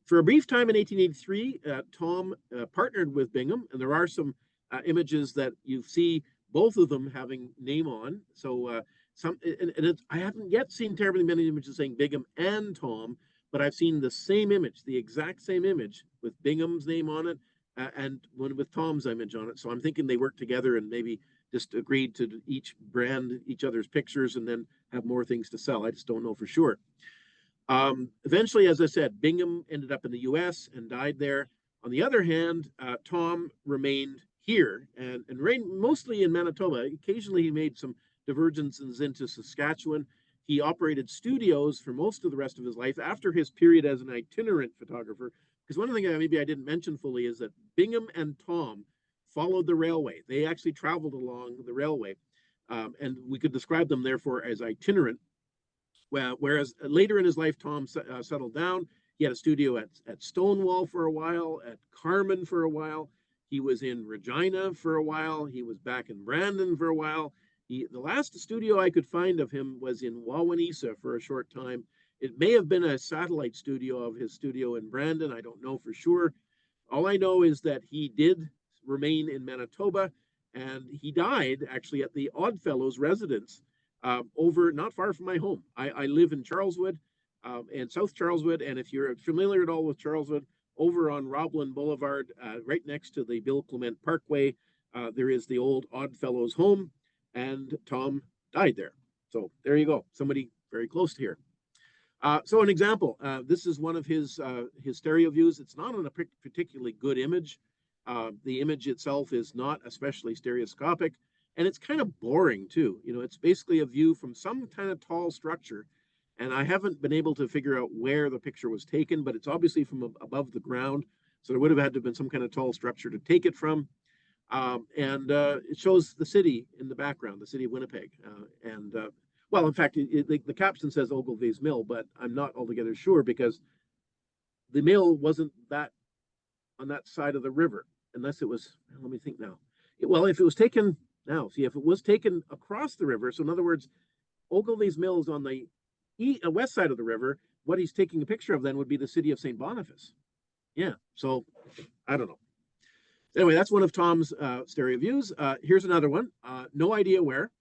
For a brief time in 1883, Thom partnered with Bingham, and there are some images that you see both of them having name on. So I haven't yet seen terribly many images saying Bingham and Thom, but I've seen the same image, the exact same image with Bingham's name on it and one with Thom's image on it. So I'm thinking they worked together and maybe just agreed to each brand each other's pictures and then have more things to sell. I just don't know for sure. Eventually, as I said, Bingham ended up in the US and died there. On the other hand, Thom remained here and reigned mostly in Manitoba. Occasionally, he made some divergences into Saskatchewan. He operated studios for most of the rest of his life after his period as an itinerant photographer. Because one thing that maybe I didn't mention fully is that Bingham and Thom followed the railway. They actually traveled along the railway. And we could describe them, therefore, as itinerant. Whereas later in his life, Thom settled down. He had a studio at Stonewall for a while, at Carman for a while. He was in Regina for a while. He was back in Brandon for a while. The last studio I could find of him was in Wawanesa for a short time. It may have been a satellite studio of his studio in Brandon. I don't know for sure. All I know is that he did remain in Manitoba, and he died actually at the Oddfellows residence over not far from my home. I live in Charleswood and South Charleswood, and if you're familiar at all with Charleswood, over on Roblin Boulevard, right next to the Bill Clement Parkway, there is the old Oddfellows home, and Tom died there. So there you go, somebody very close to here. So an example, this is one of his stereo views. It's not on a particularly good image. The image itself is not especially stereoscopic, and it's kind of boring too. You know, it's basically a view from some kind of tall structure, and I haven't been able to figure out where the picture was taken, but it's obviously from above the ground, so there would have had to have been some kind of tall structure to take it from. And it shows the city in the background, the city of Winnipeg, well, in fact, the caption says Ogilvy's Mill, but I'm not altogether sure because the mill wasn't that on that side of the river, unless it was. Let me think now. Well, if it was taken now, see if it was taken across the river. So in other words, Ogilvy's Mill is on the west side of the river. What he's taking a picture of then would be the city of St. Boniface. Yeah. So I don't know. Anyway, that's one of Tom's stereo views. Here's another one. No idea where.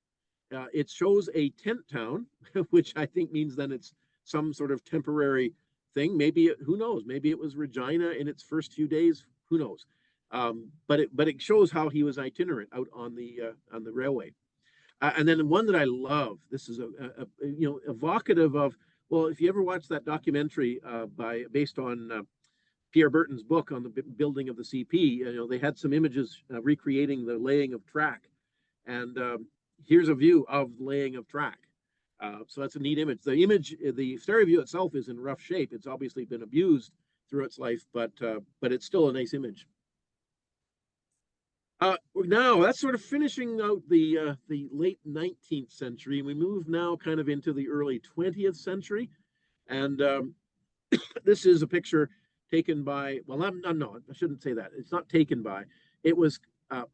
It shows a tent town, which I think means then it's some sort of temporary thing. Maybe who knows? Maybe it was Regina in its first few days. Who knows? But it shows how he was itinerant out on the railway. And then one that I love. This is evocative of, well, if you ever watched that documentary based on Pierre Burton's book on the building of the CP, they had some images recreating the laying of track, and here's a view of laying of track. So that's a neat image. The stereo view itself is in rough shape. It's obviously been abused through its life, but it's still a nice image. Now that's sort of finishing out the late 19th century. We move now kind of into the early 20th century, and this is a picture taken by. Well, no, I shouldn't say that. It's not taken by. It was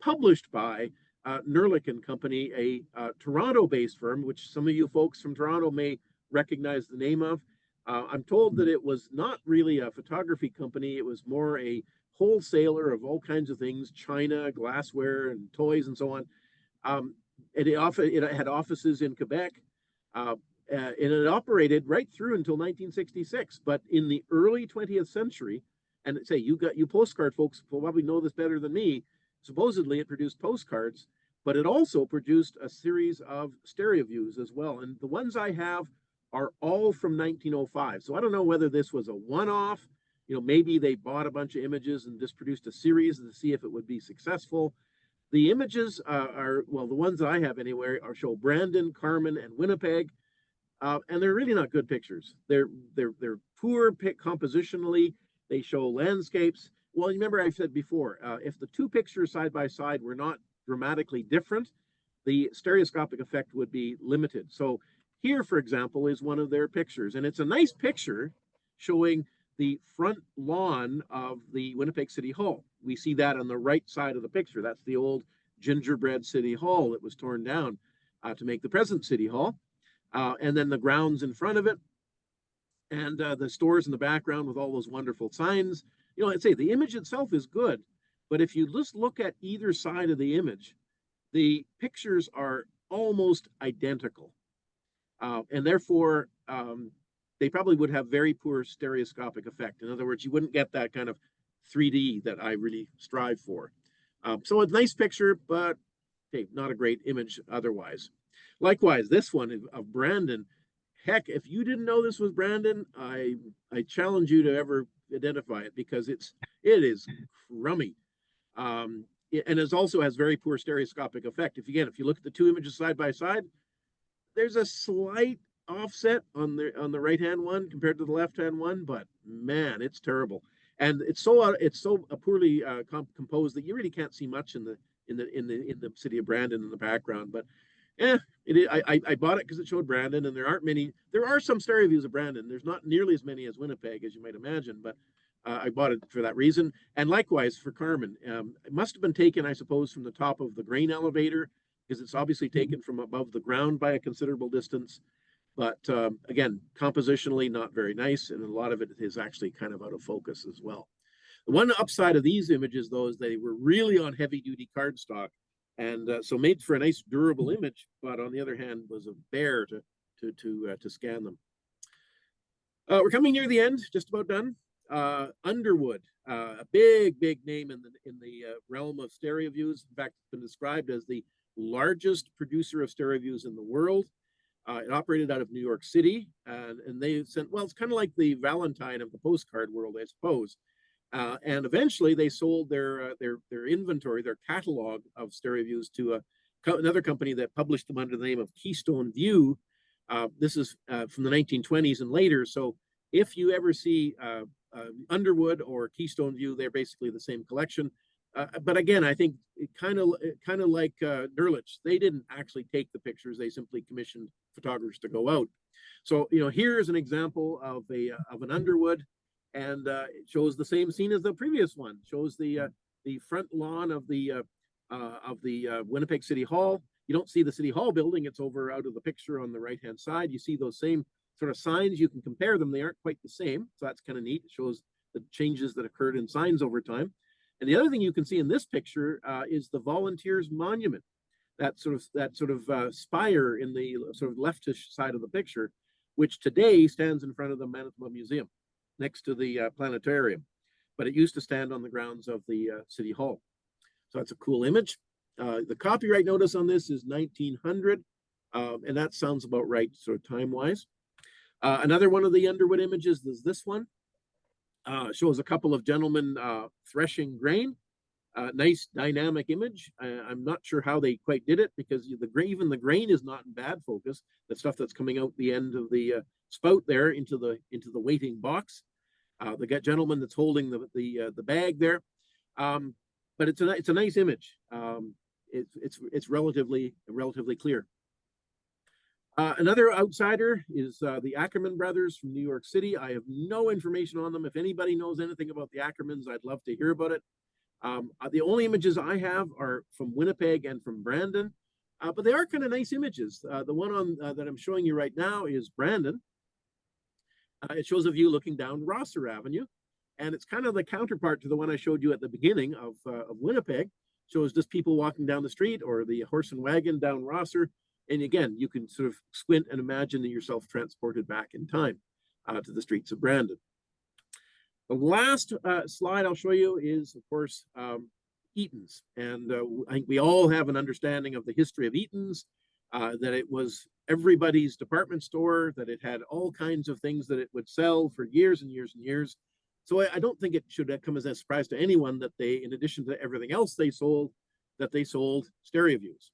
published by Nerlich and Company, a Toronto-based firm, which some of you folks from Toronto may recognize the name of. I'm told that it was not really a photography company. It was more a wholesaler of all kinds of things, china, glassware, and toys, and so on. It had offices in Quebec, and it operated right through until 1966. But in the early 20th century, and say you postcard folks will probably know this better than me, supposedly it produced postcards, but it also produced a series of stereo views as well. And the ones I have are all from 1905. So I don't know whether this was a one-off. Maybe they bought a bunch of images and just produced a series to see if it would be successful. The images the ones that I have anyway show Brandon, Carman, and Winnipeg, and they're really not good pictures. They're poor compositionally. They show landscapes. Well, you remember I said before, if the two pictures side by side were not dramatically different, the stereoscopic effect would be limited. So here, for example, is one of their pictures, and it's a nice picture showing the front lawn of the Winnipeg City Hall. We see that on the right side of the picture. That's the old gingerbread City Hall that was torn down to make the present City Hall. And then the grounds in front of it, and the stores in the background with all those wonderful signs. I'd say the image itself is good, but if you just look at either side of the image, the pictures are almost identical. And therefore, they probably would have very poor stereoscopic effect. In other words, you wouldn't get that kind of 3D that I really strive for. So a nice picture, but hey, not a great image otherwise. Likewise, this one of Brandon. Heck, if you didn't know this was Brandon, I challenge you to ever identify it because it is crummy. And it also has very poor stereoscopic effect. If you look at the two images side by side, there's a slight offset on the right hand one compared to the left hand one, but man, it's terrible. And it's so poorly composed that you really can't see much in the city of Brandon in the background. But I bought it because it showed Brandon, and there aren't many. There are some stereo views of Brandon. There's not nearly as many as Winnipeg, as you might imagine, but I bought it for that reason. And likewise for Carman, it must have been taken, I suppose, from the top of the grain elevator, because it's obviously taken from above the ground by a considerable distance. But again, compositionally not very nice, and a lot of it is actually kind of out of focus as well. The one upside of these images, though, is they were really on heavy-duty cardstock, and so made for a nice durable image. But on the other hand, was a bear to scan them. We're coming near the end, just about done. Underwood, a big name in the realm of stereo views. In fact, it's been described as the largest producer of stereo views in the world. It operated out of New York City, and they sent, well, it's kind of like the Valentine of the postcard world, I suppose. And eventually they sold their inventory, their catalog of stereo views to another company that published them under the name of Keystone View. This is from the 1920s and later. So if you ever see Underwood or Keystone View, they're basically the same collection. But again, I think it kind of like Nerlich. They didn't actually take the pictures; they simply commissioned photographers to go out. So here's an example of an Underwood, and it shows the same scene as the previous one. It shows the front lawn of the Winnipeg City Hall. You don't see the City Hall building; it's over out of the picture on the right-hand side. You see those same sort of signs. You can compare them; they aren't quite the same, so that's kind of neat. It shows the changes that occurred in signs over time. And the other thing you can see in this picture is the Volunteers Monument, that sort of spire in the sort of leftish side of the picture, which today stands in front of the Manitoba Museum, next to the planetarium. But it used to stand on the grounds of the City Hall. So that's a cool image. The copyright notice on this is 1900, and that sounds about right, sort of time-wise. Another one of the Underwood images is this one. Shows a couple of gentlemen threshing grain. Nice dynamic image. I'm not sure how they quite did it, because even the grain is not in bad focus. The stuff that's coming out the end of the spout there into the waiting box. The gentleman that's holding the bag there. But it's a nice image. It's relatively clear. Another outsider is the Ackerman brothers from New York City. I have no information on them. If anybody knows anything about the Ackermans, I'd love to hear about it. The only images I have are from Winnipeg and from Brandon, but they are kind of nice images. The one on that I'm showing you right now is Brandon. It shows a view looking down Rosser Avenue, and it's kind of the counterpart to the one I showed you at the beginning of Winnipeg. Shows just people walking down the street, or the horse and wagon down Rosser. And again, you can sort of squint and imagine yourself transported back in time to the streets of Brandon. The last slide I'll show you is, of course, Eaton's. And I think we all have an understanding of the history of Eaton's, that it was everybody's department store, that it had all kinds of things that it would sell for years and years and years. So I don't think it should come as a surprise to anyone that they, in addition to everything else they sold, that they sold stereo views.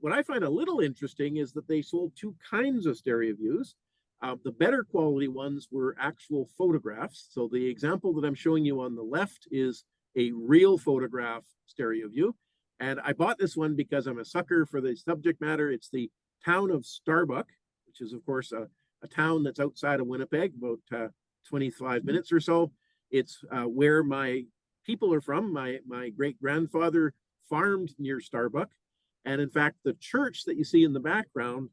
What I find a little interesting is that they sold two kinds of stereo views. The better quality ones were actual photographs. So the example that I'm showing you on the left is a real photograph stereo view. And I bought this one because I'm a sucker for the subject matter. It's the town of Starbuck, which is, of course, a town that's outside of Winnipeg, about 25 minutes or so. It's where my people are from. My great-grandfather farmed near Starbuck. And in fact, the church that you see in the background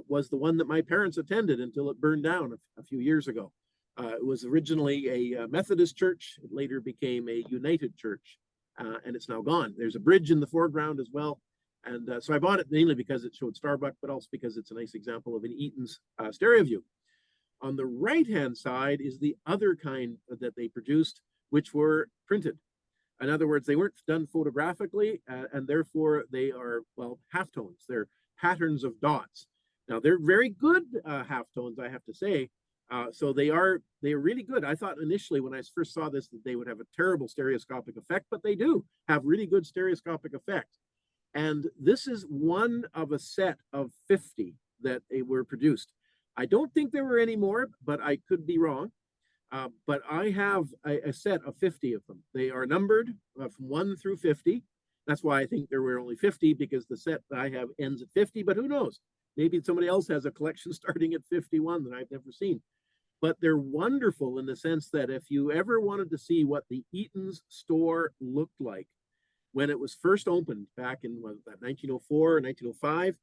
was the one that my parents attended until it burned down a few years ago. It was originally a Methodist church. It later became a United church, and it's now gone. There's a bridge in the foreground as well. And so I bought it mainly because it showed Starbuck, but also because it's a nice example of an Eaton's stereo view. On the right-hand side is the other kind that they produced, which were printed. In other words, they weren't done photographically, and therefore they are, well, halftones. They're patterns of dots. Now, they're very good halftones, I have to say. So they're really good. I thought initially when I first saw this that they would have a terrible stereoscopic effect, but they do have really good stereoscopic effect. And this is one of a set of 50 that they were produced. I don't think there were any more, but I could be wrong. But I have a set of 50 of them. They are numbered from 1 through 50. That's why I think there were only 50, because the set that I have ends at 50, but who knows? Maybe somebody else has a collection starting at 51 that I've never seen. But they're wonderful in the sense that if you ever wanted to see what the Eaton's store looked like, when it was first opened back in what, that 1904, 1905.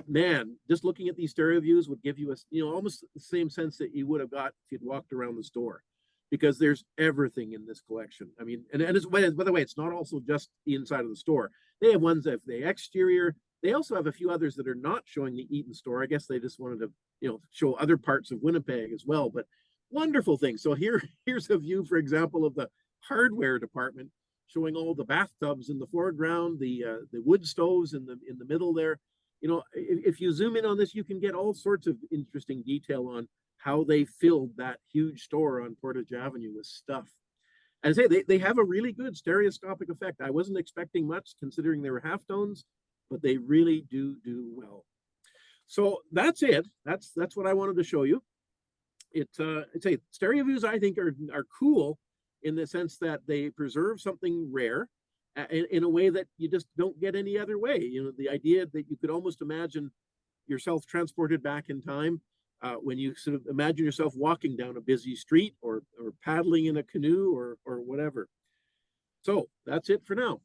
Man, just looking at these stereo views would give you a, you know, almost the same sense that you would have got if you'd walked around the store, because there's everything in this collection. I mean, and it's, by the way, it's not also just the inside of the store. They have ones that the exterior. They also have a few others that are not showing the Eaton store. I guess they just wanted to, you know, show other parts of Winnipeg as well. But wonderful things. So here's a view, for example, of the hardware department, showing all the bathtubs in the foreground, the wood stoves in the middle there. You know, if you zoom in on this, you can get all sorts of interesting detail on how they filled that huge store on Portage Avenue with stuff. And I say they have a really good stereoscopic effect. I wasn't expecting much considering they were halftones, but they really do well. So that's it. That's what I wanted to show you. It's a stereo views, I think, are cool in the sense that they preserve something rare in a way that you just don't get any other way. You know, the idea that you could almost imagine yourself transported back in time when you sort of imagine yourself walking down a busy street or paddling in a canoe or whatever. So that's it for now.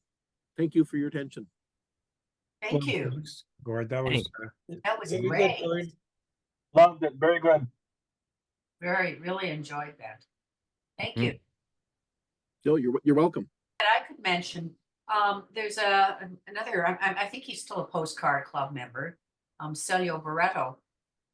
Thank you for your attention. Thank you. Thanks, Gord, that was That was Very great. good, Gord. Loved it. Very good. Really enjoyed that. Thank you. Jill, you're welcome. And I could mention, there's another, I think he's still a Postcard Club member, Celio Barreto,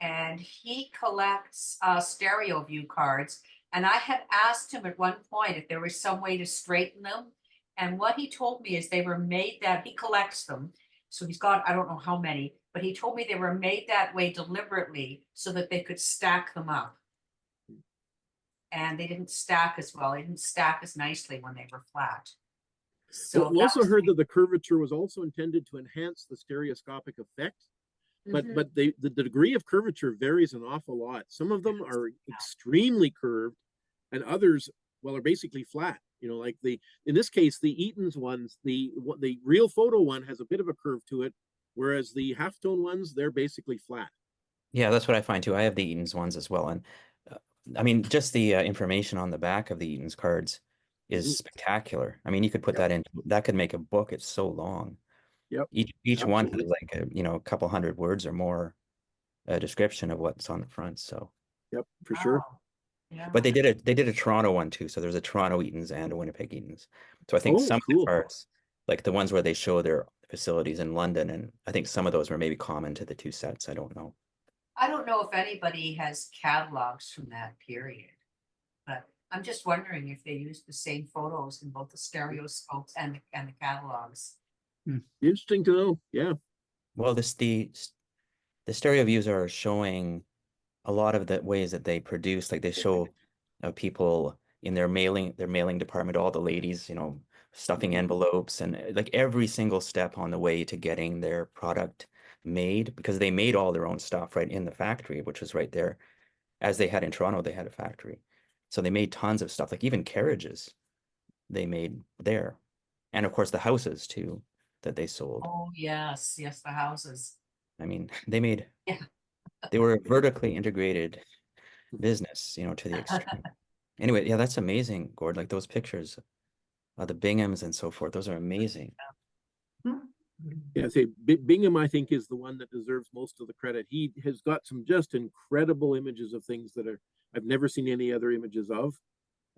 and he collects stereo view cards. And I had asked him at one point if there was some way to straighten them. And what he told me is they were made that he collects them. So he's got, I don't know how many, but he told me they were made that way deliberately so that they could stack them up. And they didn't stack as well. They didn't stack as nicely when they were flat. So we also heard that the curvature was also intended to enhance the stereoscopic effect, but the degree of curvature varies an awful lot. Some of them are extremely curved, and others, well, are basically flat. You know, like in this case, the Eaton's ones, the real photo one has a bit of a curve to it, whereas the halftone ones, they're basically flat. Yeah, that's what I find too. I have the Eaton's ones as well, and I mean, just the information on the back of the Eaton's cards is spectacular. I mean, you could put that in. That could make a book. It's so long. Yep. Each one has like a couple hundred words or more, a description of what's on the front. So. Yep, for sure. Yeah. But they did a Toronto one too. So there's a Toronto Eaton's and a Winnipeg Eaton's. So I think some of the cards, like the ones where they show their facilities in London, and I think some of those were maybe common to the two sets. I don't know. I don't know if anybody has catalogs from that period, but I'm just wondering if they used the same photos in both the stereoscopes and the catalogs. Interesting to know. Yeah. Well, the stereo views are showing a lot of the ways that they produce. Like they show people in their mailing department, all the ladies, you know, stuffing envelopes and like every single step on the way to getting their product made, because they made all their own stuff right in the factory, which was right there. As they had in Toronto, they had a factory. So they made tons of stuff, like even carriages they made there. And of course the houses too that they sold. Oh, yes, the houses. I mean, they made, Yeah. they were a vertically integrated business, you know, to the extreme. Anyway, yeah, that's amazing, Gord. Like those pictures of the Binghams and so forth, those are amazing. Yeah, say Bingham, I think, is the one that deserves most of the credit. He has got some just incredible images of things that I've never seen any other images of,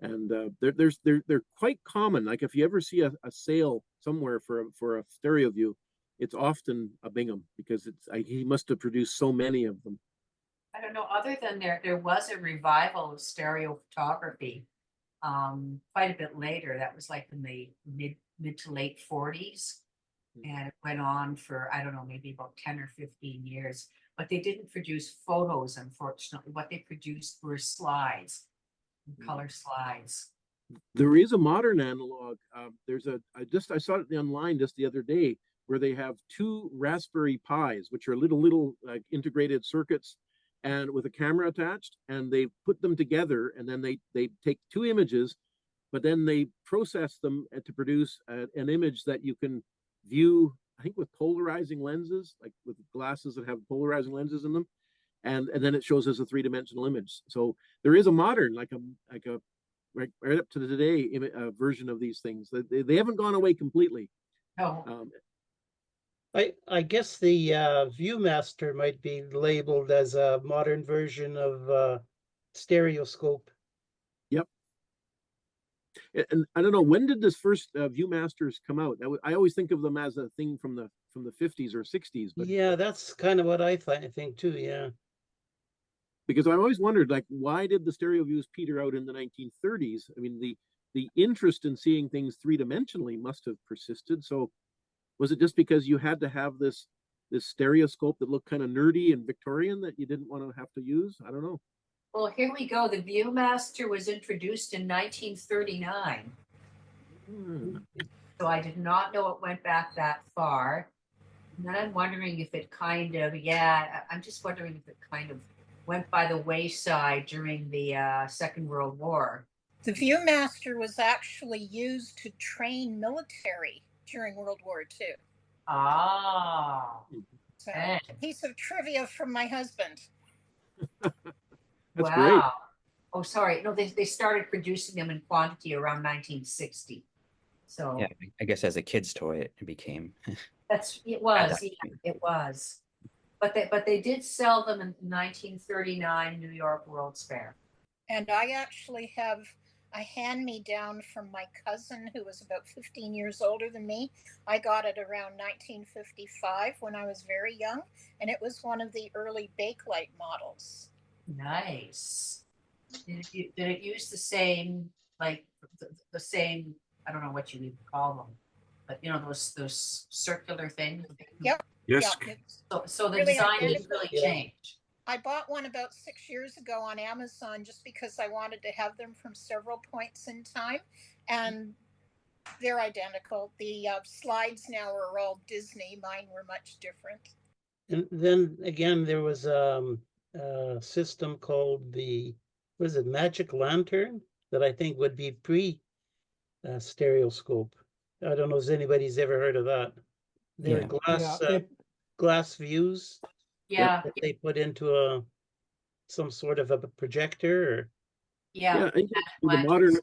and they're quite common. Like if you ever see a sale somewhere for a stereo view, it's often a Bingham, because he must have produced so many of them. I don't know, other than there was a revival of stereo photography quite a bit later. That was like in the mid to late 40s. And it went on for, I don't know, maybe about 10 or 15 years. But they didn't produce photos, unfortunately. What they produced were slides, color slides. There is a modern analog. I saw it online just the other day, where they have two Raspberry Pis, which are little like integrated circuits, and with a camera attached, and they put them together, and then they take two images, but then they process them to produce an image that you can view, I think, with polarizing lenses, like with glasses that have polarizing lenses in them, and then it shows as a three-dimensional image. So there is a modern, like a right up to today version of these things. They haven't gone away completely. No, I guess the Viewmaster might be labeled as a modern version of stereoscope. Yep. And I don't know, when did this first Viewmasters come out? I always think of them as a thing from the 50s or 60s, but Yeah, that's kind of what I think too. Yeah. because I've always wondered, like, why did the stereo views peter out in the 1930s? I mean, the interest in seeing things three-dimensionally must have persisted. So was it just because you had to have this stereoscope that looked kind of nerdy and Victorian that you didn't want to have to use? I don't know. well, here we go. The Viewmaster was introduced in 1939. So I did not know it went back that far. And then I'm wondering if it kind of, I'm just wondering if it kind of went by the wayside during the Second World War. The Viewmaster was actually used to train military during World War II. Ah, So, okay. a piece of trivia from my husband. That's Wow. great. Oh, sorry. No, they started producing them in quantity around 1960. So Yeah, I guess as a kid's toy, it became. it was, that yeah, point. it was. But they did sell them in 1939 New York World's Fair. And I actually have a hand-me-down from my cousin who was about 15 years older than me. I got it around 1955 when I was very young, and it was one of the early Bakelite models. Nice. Did it use the same, like the same, I don't know what you would call them, but you know, those circular things? Yep. Yes. Yeah, it's So the Really design didn't identical. really Yeah. change. I bought one about 6 years ago on Amazon just because I wanted to have them from several points in time, and they're identical. The slides now are all Disney. Mine were much different. And then again, there was a system called Magic Lantern that I think would be stereoscope. I don't know if anybody's ever heard of that. They're Yeah. glass views Yeah, that they put into some sort of a projector. Or yeah. I think the modern,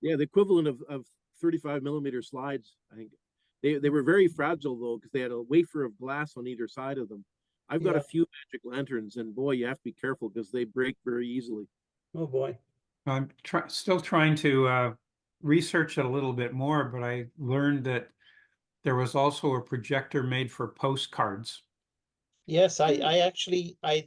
the equivalent of 35 millimeter slides. I think they were very fragile though, because they had a wafer of glass on either side of them. I've got a few Magic Lanterns, and boy, you have to be careful because they break very easily. Oh boy. I'm still trying to research it a little bit more, but I learned that there was also a projector made for postcards. Yes, I actually I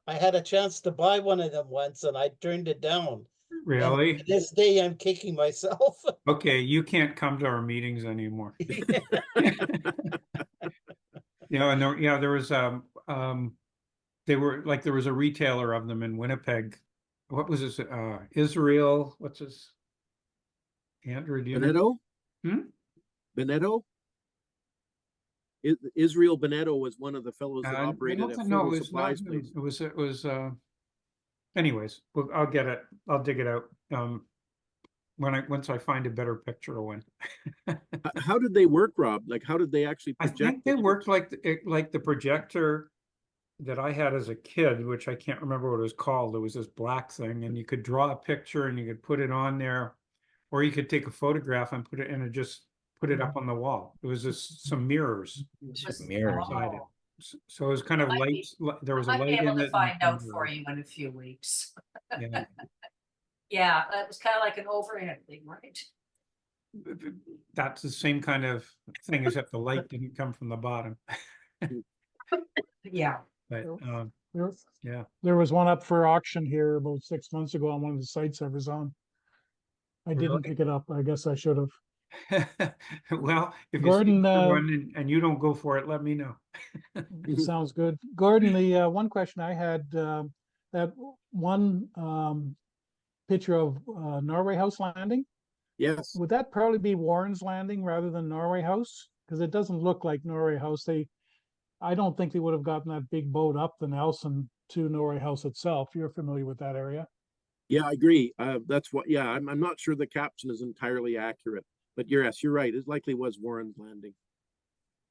had a chance to buy one of them once, and I turned it down. And Really? to this day, I'm kicking myself. Okay, you can't come to our meetings anymore. And there was they were like, there was a retailer of them in Winnipeg. What was this? Israel, what's his? Andrew, do you know? Beneto? Beneto? Israel Beneto was one of the fellows that operated a photo supplies place. It was anyways, I'll get it. I'll dig it out. Once I find a better picture of one. How did they work, Rob? Like, how did they actually I project? think they worked like the projector that I had as a kid, which I can't remember what it was called. It was this black thing, and you could draw a picture and you could put it on there, or you could take a photograph and put it in and just put it up on the wall. It was just some mirrors. Mirrors. Inside it. So it was kind of light. There was a I'll be light able in to it. find out for you in a few weeks. Yeah. Yeah, that was kind of like an overhead thing, right? That's the same kind of thing, except the light didn't come from the bottom. Yeah. But yeah. There was one up for auction here about 6 months ago on one of the sites I was on. I didn't Really? pick it up. I guess I should have. Well, if you see Gordon, one and you don't go for it, let me know. Sounds good. Gordon, the one question I had, that one picture of Norway House Landing, Yes. would that probably be Warren's Landing rather than Norway House? Because it doesn't look like Norway House. I don't think they would have gotten that big boat up the Nelson to Norway House itself. You're familiar with that area? Yeah, I agree. That's what. Yeah, I'm not sure the caption is entirely accurate, but yes, you're right. It likely was Warren's Landing.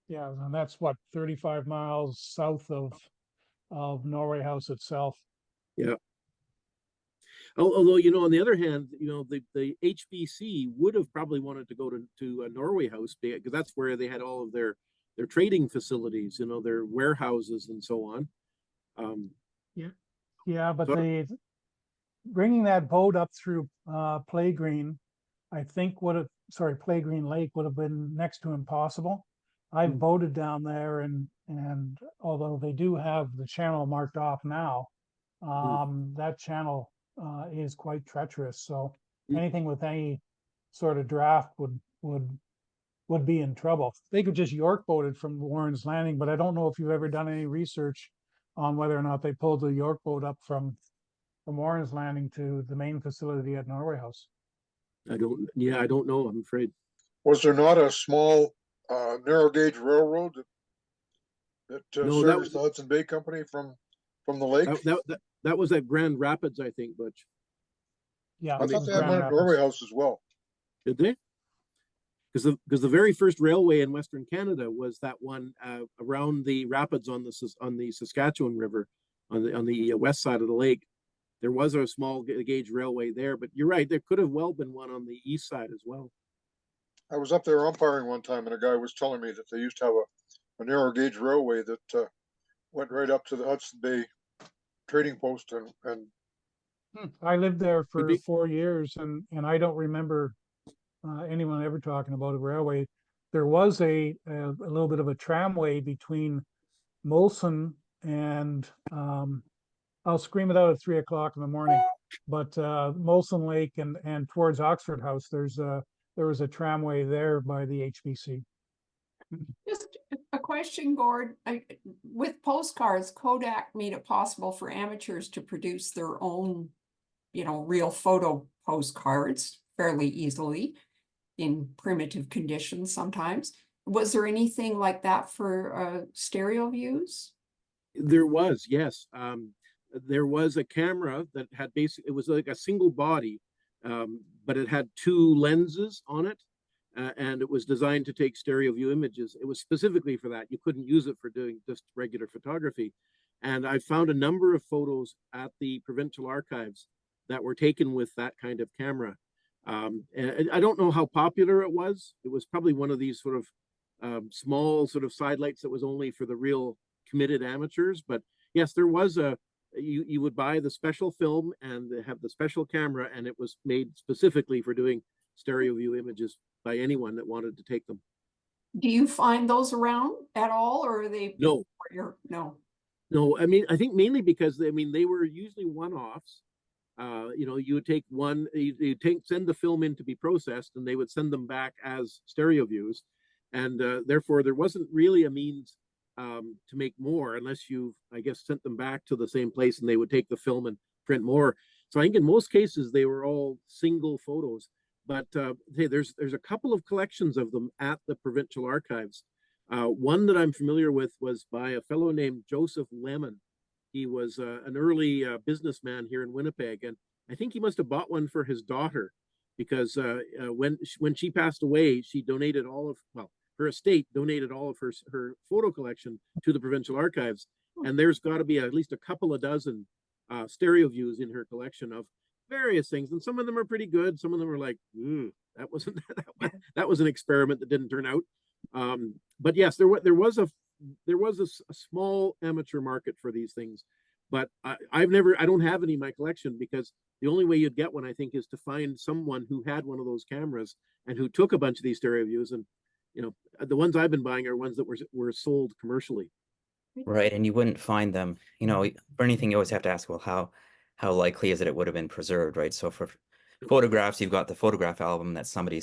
Yeah, and that's what, 35 miles south of Norway House itself. Yeah. Although, on the other hand, the HBC would have probably wanted to go to Norway House because that's where they had all of their trading facilities, their warehouses and so on. Yeah, but So- bringing that boat up through Play Green, I think Play Green Lake would have been next to impossible. I've boated down there, and although they do have the channel marked off now, that channel is quite treacherous. So anything with any sort of draft would be in trouble. They could just York boat it from Warren's Landing, but I don't know if you've ever done any research on whether or not they pulled the York boat up from Warren's Landing to the main facility at Norway House. I don't know, I'm afraid. Was there not a small narrow gauge railroad that No, that serviced was- the Hudson Bay Company from the lake? That was at Grand Rapids, I think, Butch. Yeah, I it thought was they had Grand one at Rapids. Norway House as well. Did they? Because the very first railway in Western Canada was that one around the rapids on the Saskatchewan River, on the west side of the lake. There was a small gauge railway there, but you're right, there could have well been one on the east side as well. I was up there umpiring one time, and a guy was telling me that they used to have a narrow gauge railway that went right up to the Hudson Bay trading post, and I lived there for be. 4 years, and I don't remember anyone ever talking about a railway. There was a little bit of a tramway between Molson and I'll scream it out at 3 o'clock in the morning. But Molson Lake and towards Oxford House, there was a tramway there by the HBC. Just a question, Gord. With postcards, Kodak made it possible for amateurs to produce their own, real photo postcards fairly easily in primitive conditions sometimes. Was there anything like that for stereo views? There was, yes. There was a camera that had it was like a single body, but it had 2 lenses on it, and it was designed to take stereo view images. It was specifically for that. You couldn't use it for doing just regular photography. And I found a number of photos at the provincial archives that were taken with that kind of camera. And I don't know how popular it was. It was probably one of these sort of small sort of sidelights that was only for the real committed amateurs. But yes, there was you would buy the special film and have the special camera, and it was made specifically for doing stereo view images by anyone that wanted to take them. Do you find those around at all, or are they? No. No. I mean, I think mainly because they were usually one-offs. You would take send the film in to be processed, and they would send them back as stereo views, and therefore there wasn't really a means to make more unless you, I guess, sent them back to the same place and they would take the film and print more. So I think in most cases they were all single photos, but hey, there's a couple of collections of them at the provincial archives. One that I'm familiar with was by a fellow named Joseph Lemon. He was an early businessman here in Winnipeg, and I think he must have bought one for his daughter because when she passed away, she donated her estate donated all of her photo collection to the provincial archives, and there's got to be at least a couple of dozen stereo views in her collection of various things, and some of them are pretty good. Some of them are like, that wasn't that was an experiment that didn't turn out. But yes, there was a small amateur market for these things, but I don't have any in my collection because the only way you'd get one, I think, is to find someone who had one of those cameras and who took a bunch of these stereo views. And the ones I've been buying are ones that were sold commercially. Right, and you wouldn't find them, for anything you always have to ask, well, how likely is it would have been preserved, right? So for photographs, you've got the photograph album that somebody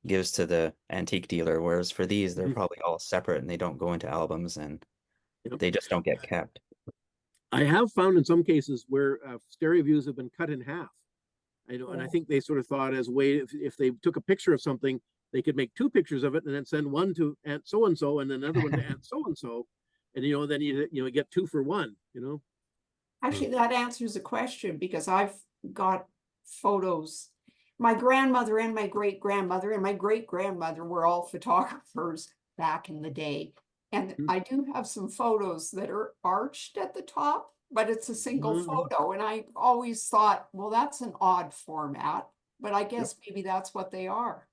gives to the antique dealer, whereas for these, they're probably all separate and they don't go into albums and they just don't get kept. I have found in some cases where stereo views have been cut in half. And I think they sort of thought as a way, if they took a picture of something, they could make 2 pictures of it and then send one to Aunt so-and-so and another one to Aunt so-and-so. And, then you get 2 for 1, Actually, that answers the question because I've got photos. My grandmother and my great-grandmother and my great-grandmother were all photographers back in the day. And I do have some photos that are arched at the top but it's a single Mhm. photo. And I always thought, well, that's an odd format, but I guess maybe that's what they are.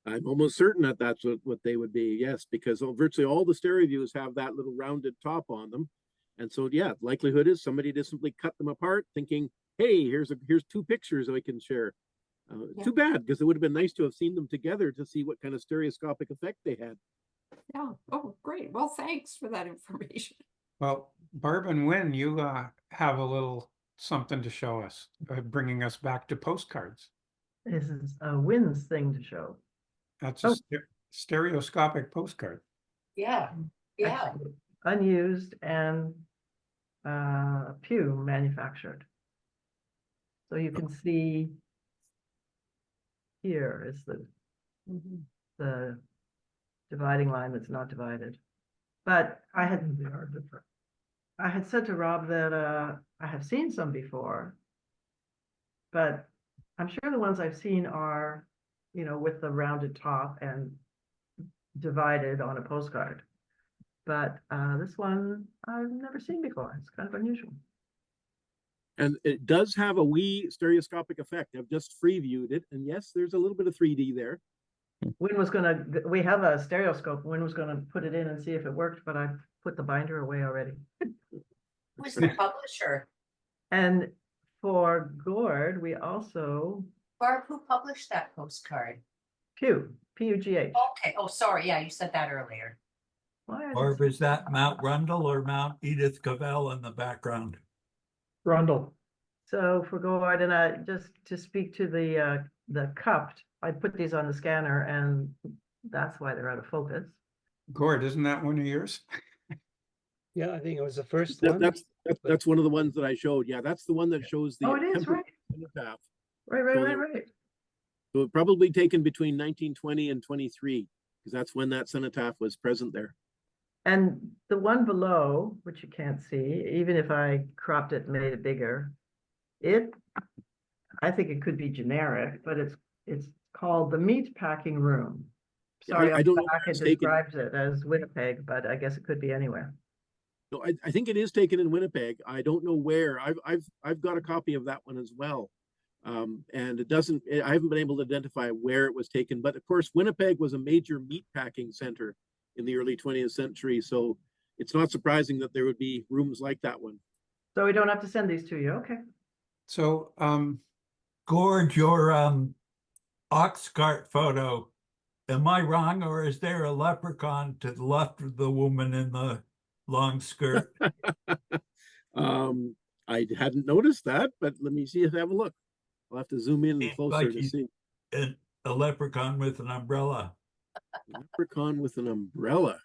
I'm almost certain that that's what they would be. Yes, because virtually all the stereo views have that little rounded top on them. And so, yeah, likelihood is somebody just simply cut them apart thinking, hey, here's two pictures I can share. Yeah. Too bad, because it would have been nice to have seen them together to see what kind of stereoscopic effect they had. Yeah. Oh, great. Well, thanks for that information. Well, Barb and Wynn, you have a little something to show us, bringing us back to postcards. This is a Wynn's thing to show. That's a stereoscopic postcard. Yeah, yeah. Actually, unused and Pew manufactured. So you can see here is the dividing line that's not divided. But I had said to Rob that I have seen some before, but I'm sure the ones I've seen are, you know, with the rounded top and divided on a postcard. But this one I've never seen before. It's kind of unusual. And it does have a wee stereoscopic effect. I've just free viewed it. And yes, there's a little bit of 3D there. Wynn was gonna, we have a stereoscope. Wynn was gonna put it in and see if it worked, but I put the binder away already. Who's the publisher? And for Gord, we also, Barb, who published that postcard? Pew, P-U-G-H. Okay, oh, sorry, yeah, you said that earlier. Why are Barb, they- is that Mount Rundle or Mount Edith Cavell in the background? Rundle. So for Gord, and I just to speak to the cupped, I put these on the scanner and that's why they're out of focus. Gord, isn't that one of yours? Yeah, I think it was the first That- one. That's one of the ones that I showed. Yeah, that's the one that shows the Oh, it is, right? cenotaph. Right. So it probably taken between 1920 and 23, because that's when that cenotaph was present there. And the one below, which you can't see, even if I cropped it and made it bigger, I think it could be generic, but it's called the meat packing room. Sorry, I don't know it where it's taken. describes it as Winnipeg, but I guess it could be anywhere. No, I think it is taken in Winnipeg. I don't know where. I've got a copy of that one as well. And I haven't been able to identify where it was taken, but of course, Winnipeg was a major meat packing center in the early 20th century. So it's not surprising that there would be rooms like that one. So we don't have to send these to you, okay? So, Gord, your ox cart photo, am I wrong, or is there a leprechaun to the left of the woman in the long skirt? I hadn't noticed that, but let me see if I have a look. I'll have to zoom in Seems closer like to see. A leprechaun with an umbrella. Leprechaun with an umbrella.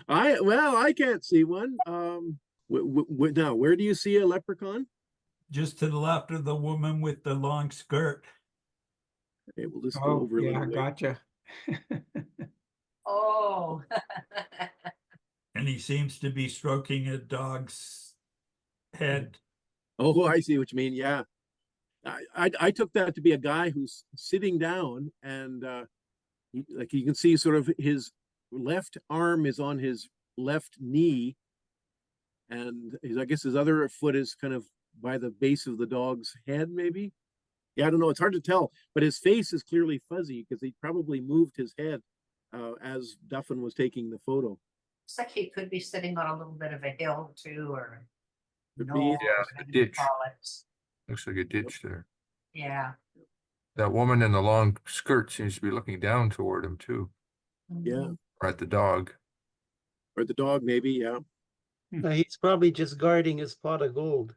I can't see one. Now, where do you see a leprechaun? Just to the left of the woman with the long skirt. Okay, we'll just go oh, over a yeah, little bit. gotcha. Oh. And he seems to be stroking a dog's head. Oh, I see what you mean. Yeah. I took that to be a guy who's sitting down and like you can see sort of his left arm is on his left knee and I guess his other foot is kind of by the base of the dog's head, maybe. Yeah, I don't know. It's hard to tell, but his face is clearly fuzzy because he probably moved his head as Duffin was taking the photo. Looks like he could be sitting on a little bit of a hill too, or Could no, be. Yeah, whatever a you ditch. call it. Looks like a ditch there. Yeah. That woman in the long skirt seems to be looking down toward him too, Yeah, or at the dog. or the dog, maybe. Yeah. He's probably just guarding his pot of gold.